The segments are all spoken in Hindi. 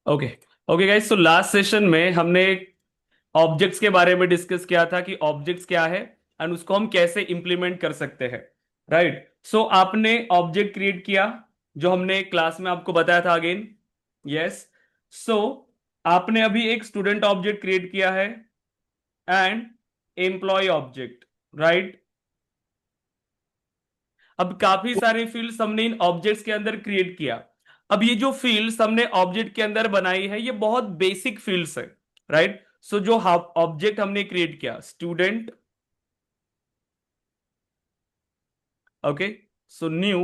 ओके। ओके गाइस, तो लास्ट सेशन में हमने ऑब्जेक्ट्स के बारे में डिस्कस किया था कि ऑब्जेक्ट्स क्या है एंड उसको हम कैसे इंप्लीमेंट कर सकते हैं। राइट। सो आपने ऑब्जेक्ट क्रिएट किया जो हमने क्लास में आपको बताया था अगेन। यस। सो आपने अभी एक स्टूडेंट ऑब्जेक्ट क्रिएट किया है एंड एम्प्लॉय ऑब्जेक्ट। राइट। अब काफी सारे फील्ड्स हमने इन ऑब्जेक्ट्स के अंदर क्रिएट किया। अब ये जो फील्ड्स हमने ऑब्जेक्ट के अंदर बनाई है ये बहुत बेसिक फील्ड्स है। राइट। सो जो ऑब्जेक्ट हमने क्रिएट किया स्टूडेंट। ओके। So new.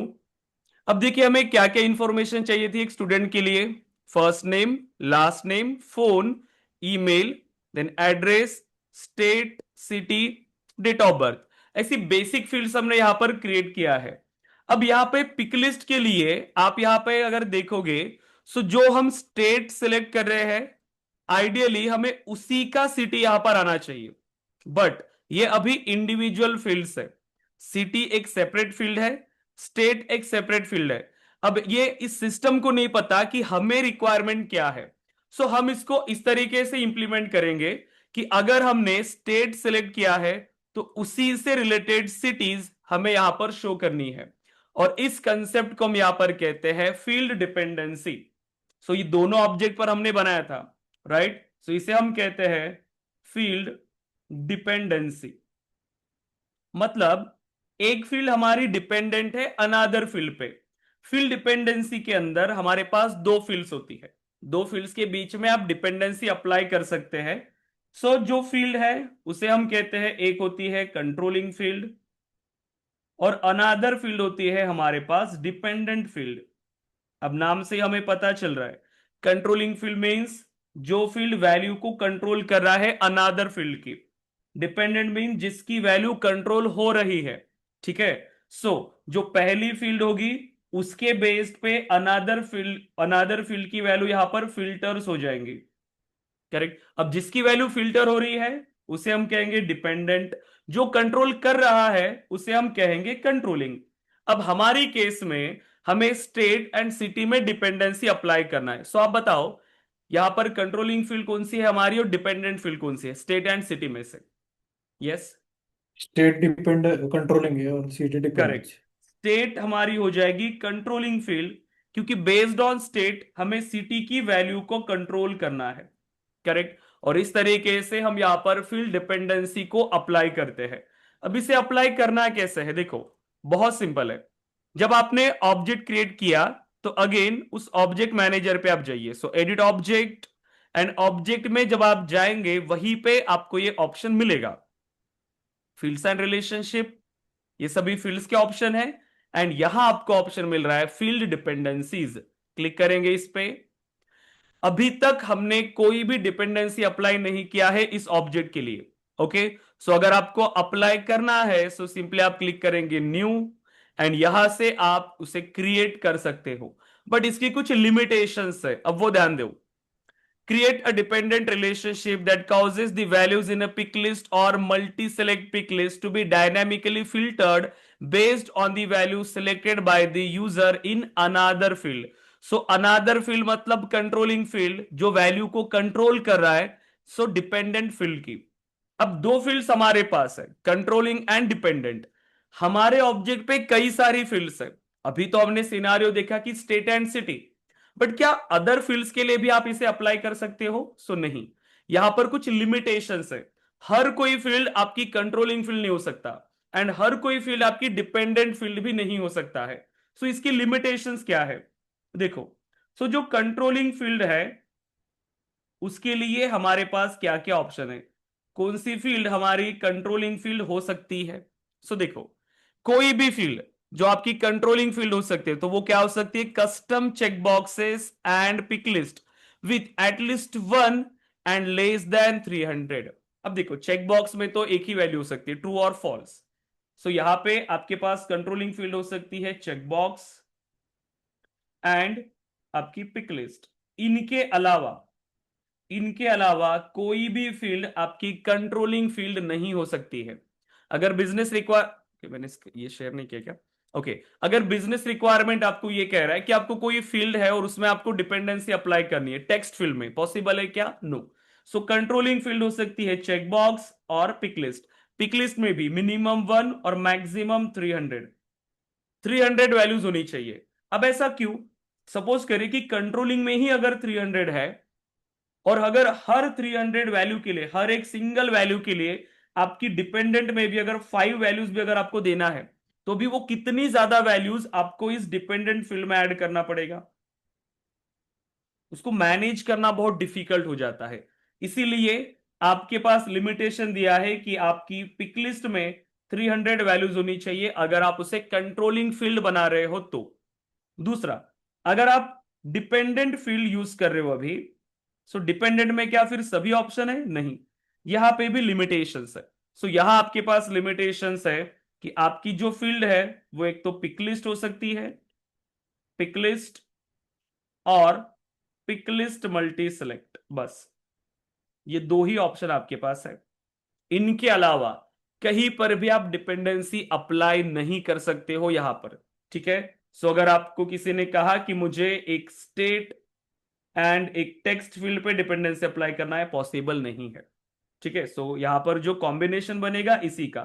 अब देखिए हमें क्या क्या इंफॉर्मेशन चाहिए थी एक स्टूडेंट के लिए। First name, last name, phone, email, then address, state, city, date of birth. ऐसी बेसिक फील्ड्स हमने यहां पर क्रिएट किया है। अब यहां पे पिक लिस्ट के लिए आप यहां पे अगर देखोगे, सो जो हम स्टेट सिलेक्ट कर रहे हैं आइडियली हमें उसी का सिटी यहां पर आना चाहिए। बट ये अभी इंडिविजुअल फील्ड्स है। सिटी एक सेपरेट फील्ड है, स्टेट एक सेपरेट फील्ड है। अब ये इस सिस्टम को नहीं पता कि हमें रिक्वायरमेंट क्या है। सो हम इसको इस तरीके से इंप्लीमेंट करेंगे कि अगर हमने स्टेट सिलेक्ट किया है तो उसी से रिलेटेड सिटीज हमें यहां पर शो करनी है। और इस कंसेप्ट को हम यहां पर कहते हैं फील्ड डिपेंडेंसी। सो ये दोनों ऑब्जेक्ट पर हमने बनाया था। राइट। सो इसे हम कहते हैं फील्ड डिपेंडेंसी। मतलब एक फील्ड हमारी डिपेंडेंट है अनादर फील्ड पे। फील्ड डिपेंडेंसी के अंदर हमारे पास दो फील्ड्स होती है। दो फील्ड्स के बीच में आप डिपेंडेंसी अप्लाई कर सकते हैं। सो जो फील्ड है उसे हम कहते हैं, एक होती है कंट्रोलिंग फील्ड और अनादर फील्ड होती है हमारे पास डिपेंडेंट फील्ड। अब नाम से हमें पता चल रहा है कंट्रोलिंग फील्ड मींस जो फील्ड वैल्यू को कंट्रोल कर रहा है अनादर फील्ड की। डिपेंडेंट मीन जिसकी वैल्यू कंट्रोल हो रही है। ठीक है। सो जो पहली फील्ड होगी उसके बेस्ड पे अनादर फील्ड की वैल्यू यहां पर फिल्टर्स हो जाएंगी। करेक्ट। अब जिसकी वैल्यू फिल्टर हो रही है उसे हम कहेंगे डिपेंडेंट। जो कंट्रोल कर रहा है उसे हम कहेंगे कंट्रोलिंग। अब हमारी केस में हमें स्टेट एंड सिटी में डिपेंडेंसी अप्लाई करना है। सो आप बताओ यहां पर कंट्रोलिंग फील्ड कौन सी है हमारी और डिपेंडेंट फील्ड कौन सी है स्टेट एंड सिटी में से। यस। स्टेट डिपेंड कंट्रोलिंग है और सिटी करेक्ट। डिपेंडेंसी। स्टेट हमारी हो जाएगी कंट्रोलिंग फील्ड क्योंकि बेस्ड ऑन स्टेट हमें सिटी की वैल्यू को कंट्रोल करना है। करेक्ट। और इस तरीके से हम यहां पर फील्ड डिपेंडेंसी को अप्लाई करते हैं। अब इसे अप्लाई करना कैसे है देखो, बहुत सिंपल है। जब आपने ऑब्जेक्ट क्रिएट किया तो अगेन उस ऑब्जेक्ट मैनेजर पे आप जाइए। सो एडिट ऑब्जेक्ट एंड ऑब्जेक्ट में जब आप जाएंगे वहीं पे आपको ये ऑप्शन मिलेगा फील्ड्स एंड रिलेशनशिप। ये सभी फील्ड्स के ऑप्शन है एंड यहां आपको ऑप्शन मिल रहा है फील्ड डिपेंडेंसीज। क्लिक करेंगे इस पे। अभी तक हमने कोई भी डिपेंडेंसी अप्लाई नहीं किया है इस ऑब्जेक्ट के लिए। ओके। सो अगर आपको अप्लाई करना है सो सिंपली आप क्लिक करेंगे न्यू एंड यहां से आप उसे क्रिएट कर सकते हो। बट इसकी कुछ लिमिटेशंस है, अब वो ध्यान दो। Create a dependent relationship that causes the values in a pick list or multi-select pick list to be dynamically filtered based on the value selected by the user in another field. So another field मतलब controlling field जो वैल्यू को कंट्रोल कर रहा है। सो डिपेंडेंट फील्ड की अब दो फील्ड्स हमारे पास है कंट्रोलिंग एंड डिपेंडेंट। हमारे ऑब्जेक्ट पे कई सारी फील्ड्स है। अभी तो हमने सिनारियो देखा कि स्टेट एंड सिटी। बट क्या अदर फील्ड्स के लिए भी आप इसे अप्लाई कर सकते हो? सो नहीं। यहां पर कुछ लिमिटेशंस है। हर कोई फील्ड आपकी कंट्रोलिंग फील्ड नहीं हो सकता एंड हर कोई फील्ड आपकी डिपेंडेंट फील्ड भी नहीं हो सकता है। सो इसकी लिमिटेशंस क्या है देखो। सो जो कंट्रोलिंग फील्ड है उसके लिए हमारे पास क्या क्या ऑप्शन है, कौन सी फील्ड हमारी कंट्रोलिंग फील्ड हो सकती है। सो देखो कोई भी फील्ड जो आपकी कंट्रोलिंग फील्ड हो सकती है तो वो क्या हो सकती है, custom check boxes and pick list with at least one and less than 300। अब देखो चेक बॉक्स में तो एक ही वैल्यू हो सकती है ट्रू और फॉल्स। सो यहां पे आपके पास कंट्रोलिंग फील्ड हो सकती है चेक बॉक्स एंड आपकी पिक लिस्ट। इनके अलावा इनके अलावा कोई भी फील्ड आपकी कंट्रोलिंग फील्ड नहीं हो सकती है। अगर बिजनेस रिक्वायर, मैंने ये शेयर नहीं किया क्या? ओके अगर बिजनेस रिक्वायरमेंट आपको ये कह रहा है कि आपको कोई फील्ड है और उसमें आपको डिपेंडेंसी अप्लाई करनी है टेक्स्ट फील्ड में, पॉसिबल है क्या? नो। सो कंट्रोलिंग फील्ड हो सकती है चेकबॉक्स और पिक लिस्ट। पिक लिस्ट में भी मिनिमम 1 और मैक्सिमम 300 वैल्यूज होनी चाहिए। अब ऐसा क्यों? सपोज करें कि कंट्रोलिंग में ही अगर 300 है, और अगर हर 300 वैल्यू के लिए, हर एक सिंगल वैल्यू के लिए आपकी डिपेंडेंट में भी अगर 5 वैल्यूज भी अगर आपको देना है, तो भी वो कितनी ज्यादा वैल्यूज आपको इस डिपेंडेंट फील्ड में ऐड करना पड़ेगा, उसको मैनेज करना बहुत डिफिकल्ट हो जाता है। इसीलिए आपके पास लिमिटेशन दिया है कि आपकी पिक लिस्ट में 300 वैल्यूज होनी चाहिए अगर आप उसे कंट्रोलिंग फील्ड बना रहे हो तो। दूसरा, अगर आप डिपेंडेंट फील्ड यूज कर रहे हो अभी, सो डिपेंडेंट में क्या फिर सभी ऑप्शन है? नहीं, यहां पे भी लिमिटेशंस है। सो यहां आपके पास लिमिटेशंस है कि आपकी जो फील्ड है वो एक तो पिक लिस्ट हो सकती है, पिक लिस्ट और पिक लिस्ट मल्टी सेलेक्ट, बस ये दो ही ऑप्शन आपके पास है। इनके अलावा कहीं पर भी आप डिपेंडेंसी अप्लाई नहीं कर सकते हो यहां पर। ठीक है, सो अगर आपको किसी ने कहा कि मुझे एक स्टेट एंड एक टेक्स्ट फील्ड पे डिपेंडेंसी अप्लाई करना है, पॉसिबल नहीं है। ठीक है, सो यहां पर जो कॉम्बिनेशन बनेगा इसी का,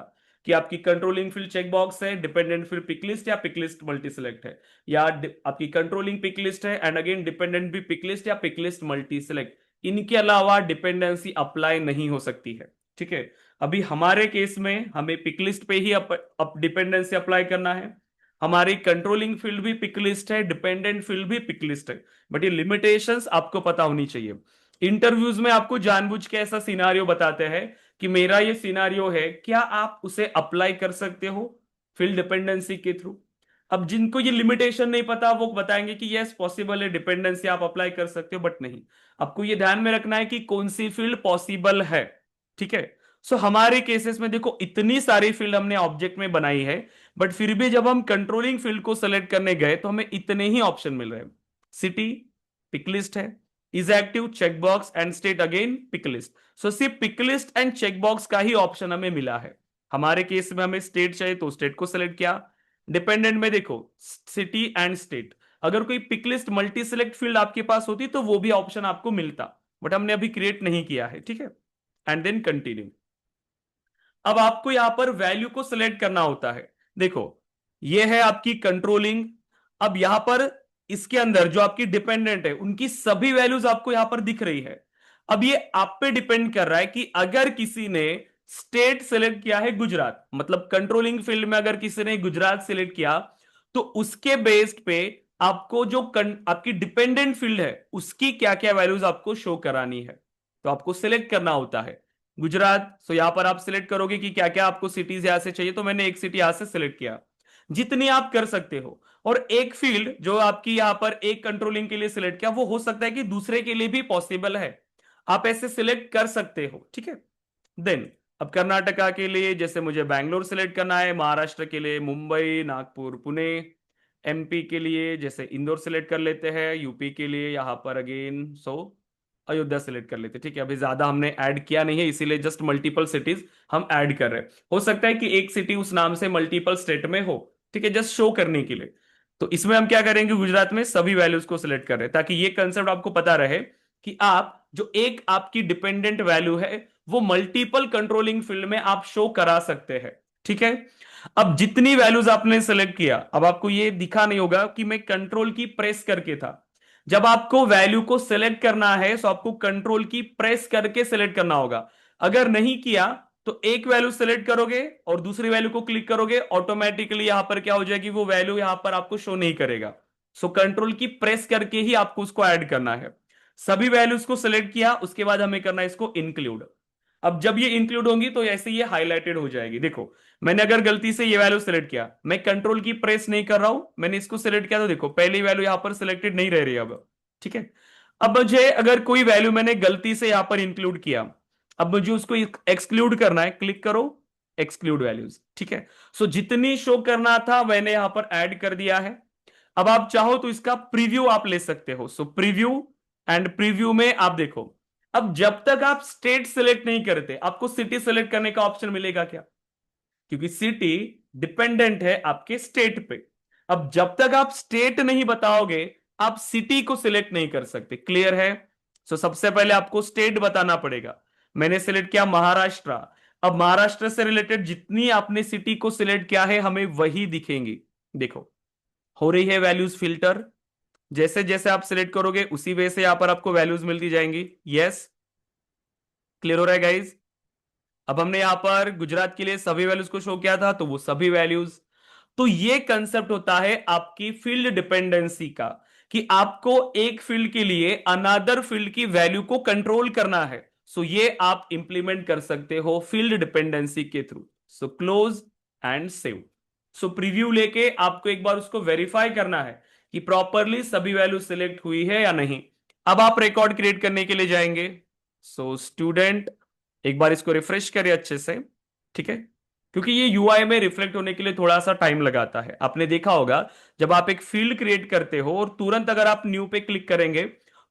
कि आपकी कंट्रोलिंग फील्ड चेक बॉक्स है, डिपेंडेंट फील्ड पिक लिस्ट या पिक लिस्ट मल्टी सिलेक्ट है, या आपकी कंट्रोलिंग पिक लिस्ट है एंड अगेन डिपेंडेंट भी पिक लिस्ट या पिक लिस्ट मल्टी सिलेक्ट। इनके अलावा डिपेंडेंसी अप्लाई नहीं हो सकती है। ठीक है, अभी हमारे केस में हमें पिक लिस्ट पे ही अप डिपेंडेंसी अप्लाई करना है। हमारी कंट्रोलिंग फील्ड भी पिक लिस्ट है, डिपेंडेंट फील्ड भी पिक लिस्ट है, बट ये लिमिटेशंस आपको पता होनी चाहिए। इंटरव्यूज में आपको जानबूझ के ऐसा सिनारियो बताते हैं कि मेरा ये सिनारियो है, क्या आप उसे अप्लाई कर सकते हो फील्ड डिपेंडेंसी के थ्रू? अब जिनको ये लिमिटेशन नहीं पता वो बताएंगे कि यस पॉसिबल है, डिपेंडेंसी आप अप्लाई कर सकते हो, बट नहीं। आपको ये ध्यान में रखना है कि कौन सी फील्ड पॉसिबल है। ठीक है, सो हमारे केसेस में देखो इतनी सारी फील्ड हमने ऑब्जेक्ट में बनाई है, बट फिर भी जब हम कंट्रोलिंग फील्ड को सेलेक्ट करने गए तो हमें इतने ही ऑप्शन मिल रहे हैं। सिटी पिक लिस्ट है, is active checkbox and state again pick list. So सिर्फ पिक लिस्ट एंड चेकबॉक्स का ही ऑप्शन हमें मिला है। हमारे केस में हमें स्टेट चाहिए तो स्टेट को सेलेक्ट किया। डिपेंडेंट में देखो सिटी एंड स्टेट, अगर कोई pick list multi select field आपके पास होती तो वो भी ऑप्शन आपको मिलता, बट हमने अभी क्रिएट नहीं किया है। ठीक है, एंड देन कंटिन्यू। अब आपको यहां पर वैल्यू को सिलेक्ट करना होता है। देखो ये है आपकी कंट्रोलिंग। अब यहां पर इसके अंदर जो आपकी डिपेंडेंट है उनकी सभी वैल्यूज आपको यहां पर दिख रही है। अब ये आप पे डिपेंड कर रहा है कि अगर किसी ने स्टेट सेलेक्ट किया है गुजरात, मतलब कंट्रोलिंग फील्ड में अगर किसी ने गुजरात सेलेक्ट किया, तो उसके बेस्ड पे आपको जो आपकी डिपेंडेंट फील्ड है उसकी क्या क्या वैल्यूज आपको शो करानी है, तो आपको सिलेक्ट करना होता है गुजरात। सो यहां पर आप सिलेक्ट करोगे कि क्या क्या आपको सिटीज यहां से चाहिए, तो मैंने एक सिटी यहां से सिलेक्ट किया, जितनी आप कर सकते हो। और एक फील्ड जो आपकी यहां पर एक कंट्रोलिंग के लिए सिलेक्ट किया, वो हो सकता है कि दूसरे के लिए भी पॉसिबल है, आप ऐसे सिलेक्ट कर सकते हो। ठीक है, देन अब कर्नाटका के लिए जैसे मुझे बैंगलोर सिलेक्ट करना है, महाराष्ट्र के लिए मुंबई नागपुर पुणे, एमपी के लिए जैसे इंदौर सिलेक्ट कर लेते हैं, यूपी के लिए यहां पर अगेन सो अयोध्या सिलेक्ट कर लेते हैं। ठीक है, अभी ज्यादा हमने ऐड किया नहीं है इसीलिए जस्ट मल्टीपल सिटीज हम ऐड कर रहे हैं। हो सकता है कि एक सिटी उस नाम से मल्टीपल स्टेट में हो, ठीक है, जस्ट शो करने के लिए। तो इसमें हम क्या करेंगे, गुजरात में सभी वैल्यूज को सिलेक्ट कर रहे हैं ताकि ये कंसेप्ट आपको पता रहे कि आप जो एक आपकी डिपेंडेंट वैल्यू है वो मल्टीपल कंट्रोलिंग फील्ड में आप शो करा सकते हैं। ठीक है, अब जितनी वैल्यूज आपने सेलेक्ट किया, अब आपको ये दिखा नहीं होगा कि मैं कंट्रोल की प्रेस करके था। जब आपको वैल्यू को सिलेक्ट करना है तो आपको कंट्रोल की प्रेस करके सिलेक्ट करना होगा। अगर नहीं किया तो एक वैल्यू सिलेक्ट करोगे और दूसरी वैल्यू को क्लिक करोगे, ऑटोमेटिकली यहां पर क्या हो जाएगी, वो वैल्यू यहां पर आपको शो नहीं करेगा। सो कंट्रोल की प्रेस करके ही आपको उसको ऐड करना है। सभी वैल्यूज को सिलेक्ट किया, उसके बाद हमें करना है इसको इंक्लूड। अब जब ये इंक्लूड होंगी तो ऐसे ये हाईलाइटेड हो जाएगी। देखो मैंने अगर गलती से ये वैल्यू सिलेक्ट किया, मैं कंट्रोल की प्रेस नहीं कर रहा हूं, मैंने इसको सिलेक्ट किया, तो देखो पहली वैल्यू यहां पर सिलेक्टेड नहीं रह रही अब। ठीक है, अब मुझे अगर कोई वैल्यू मैंने गलती से यहां पर इंक्लूड किया, अब मुझे उसको एक्सक्लूड करना है, क्लिक करो एक्सक्लूड वैल्यूज। ठीक है, सो जितनी शो करना था मैंने यहां पर ऐड कर दिया है। अब आप चाहो तो इसका प्रीव्यू आप ले सकते हो। सो प्रीव्यू, एंड प्रीव्यू में आप देखो, अब जब तक आप स्टेट सिलेक्ट नहीं करते आपको सिटी सिलेक्ट करने का ऑप्शन मिलेगा क्या? क्योंकि सिटी डिपेंडेंट है आपके स्टेट पे। अब जब तक आप स्टेट नहीं बताओगे आप सिटी को सिलेक्ट नहीं कर सकते। क्लियर है? सो सबसे पहले आपको स्टेट बताना पड़ेगा। मैंने सिलेक्ट किया महाराष्ट्र। अब महाराष्ट्र से रिलेटेड जितनी आपने सिटी को सिलेक्ट किया है हमें वही दिखेंगी। देखो हो रही है वैल्यूज फिल्टर। जैसे जैसे आप सिलेक्ट करोगे उसी वे से यहां पर आपको वैल्यूज मिलती जाएंगी। यस, क्लियर हो रहा है गाइज? अब हमने यहां पर गुजरात के लिए सभी वैल्यूज को शो किया था तो वो सभी वैल्यूज। तो ये कंसेप्ट होता है आपकी फील्ड डिपेंडेंसी का, कि आपको एक फील्ड के लिए अनदर फील्ड की वैल्यू को कंट्रोल करना है। सो ये आप इंप्लीमेंट कर सकते हो फील्ड डिपेंडेंसी के through. So close and save. So preview लेके आपको एक बार उसको वेरीफाई करना है कि प्रॉपरली सभी वैल्यू सिलेक्ट हुई है या नहीं। अब आप रिकॉर्ड क्रिएट करने के लिए जाएंगे। सो स्टूडेंट एक बार इसको रिफ्रेश करिए अच्छे से, ठीक है? क्योंकि ये यूआई में रिफ्लेक्ट होने के लिए थोड़ा सा टाइम लगाता है। आपने देखा होगा जब आप एक फील्ड क्रिएट करते हो और तुरंत अगर आप न्यू पे क्लिक करेंगे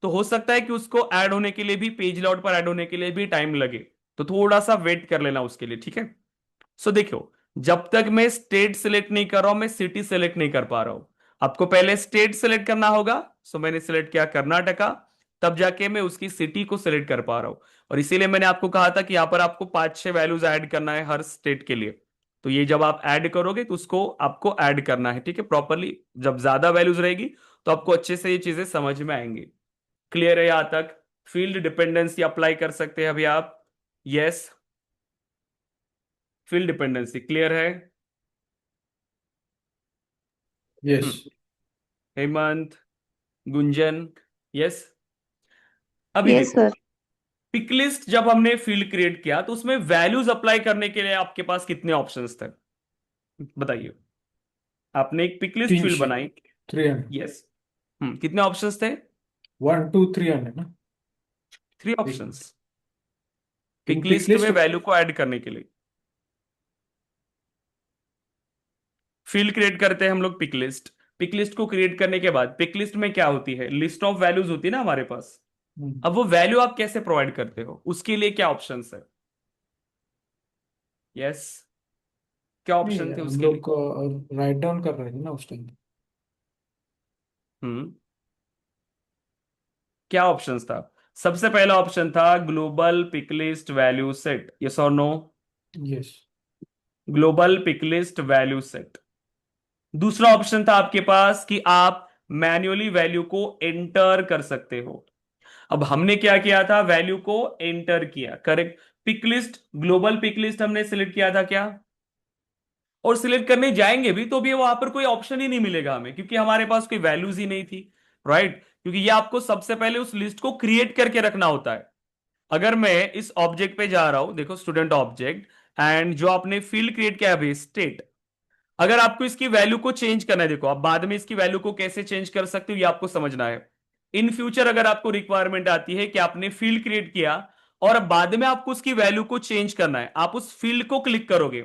तो हो सकता है कि उसको ऐड होने के लिए भी, पेज लेआउट पर ऐड होने के लिए भी टाइम लगे। तो थोड़ा सा वेट कर लेना उसके लिए, ठीक है? सो देखो, जब तक मैं स्टेट सिलेक्ट नहीं कर रहा हूं मैं सिटी सिलेक्ट नहीं कर पा रहा हूं। आपको पहले स्टेट सिलेक्ट करना होगा। सो मैंने सिलेक्ट किया कर्नाटका। तब जाके मैं उसकी सिटी को सिलेक्ट कर पा रहा हूं। और इसीलिए मैंने आपको कहा था कि यहां पर आपको 5-6 वैल्यूज ऐड करना है हर स्टेट के लिए। तो ये जब आप ऐड करोगे तो उसको आपको ऐड करना है, ठीक है, प्रॉपरली। जब ज्यादा वैल्यूज रहेगी तो आपको अच्छे से ये चीजें समझ में आएंगी। क्लियर है यहां तक? फील्ड डिपेंडेंसी अप्लाई कर सकते हैं अभी आप। यस, फील्ड डिपेंडेंसी क्लियर है? यस। हम्म। हेमंत, गुंजन, यस। अभी यस देखो, सर। पिक लिस्ट जब हमने फील्ड क्रिएट किया तो उसमें वैल्यूज अप्लाई करने के लिए आपके पास कितने ऑप्शंस थे? बताइए। आपने एक पिक लिस्ट फील्ड 300। बनाई। 300। यस। कितने ऑप्शंस थे? 1 2 300 ना? 3 एक options in pick pick list में लिस्ट। वैल्यू को ऐड करने के लिए। फील्ड क्रिएट करते हैं हम लोग पिक लिस्ट। पिक लिस्ट को क्रिएट करने के बाद पिक लिस्ट में क्या होती है? लिस्ट ऑफ वैल्यूज होती है ना हमारे पास। अब वो वैल्यू आप कैसे प्रोवाइड करते हो उसके लिए क्या ऑप्शंस है? यस, क्या नहीं, ऑप्शन थे हम उसके लिए? लोग राइट डाउन कर रहे थे ना उस टाइम। हम्म क्या ऑप्शंस था? सबसे पहला ऑप्शन था global picklist value set. Yes और no? Yes. Global picklist value set. दूसरा ऑप्शन था आपके पास कि आप मैन्युअली वैल्यू को एंटर कर सकते हो। अब हमने क्या किया था? वैल्यू को एंटर किया, करेक्ट। पिकलिस्ट, ग्लोबल पिकलिस्ट हमने सिलेक्ट किया था क्या? और सिलेक्ट करने जाएंगे भी तो भी वहां पर कोई ऑप्शन ही नहीं मिलेगा हमें, क्योंकि हमारे पास कोई वैल्यूज ही नहीं थी। राइट? क्योंकि ये आपको सबसे पहले उस लिस्ट को क्रिएट करके रखना होता है। अगर मैं इस ऑब्जेक्ट पे जा रहा हूं, देखो स्टूडेंट ऑब्जेक्ट, एंड जो आपने फील्ड क्रिएट किया अभी स्टेट, अगर आपको इसकी वैल्यू को चेंज करना है, देखो आप बाद में इसकी वैल्यू को कैसे चेंज कर सकते हो ये आपको समझना है। इन फ्यूचर अगर आपको रिक्वायरमेंट आती है कि आपने फील्ड क्रिएट किया और अब बाद में आपको उसकी वैल्यू को चेंज करना है, आप उस फील्ड को क्लिक करोगे।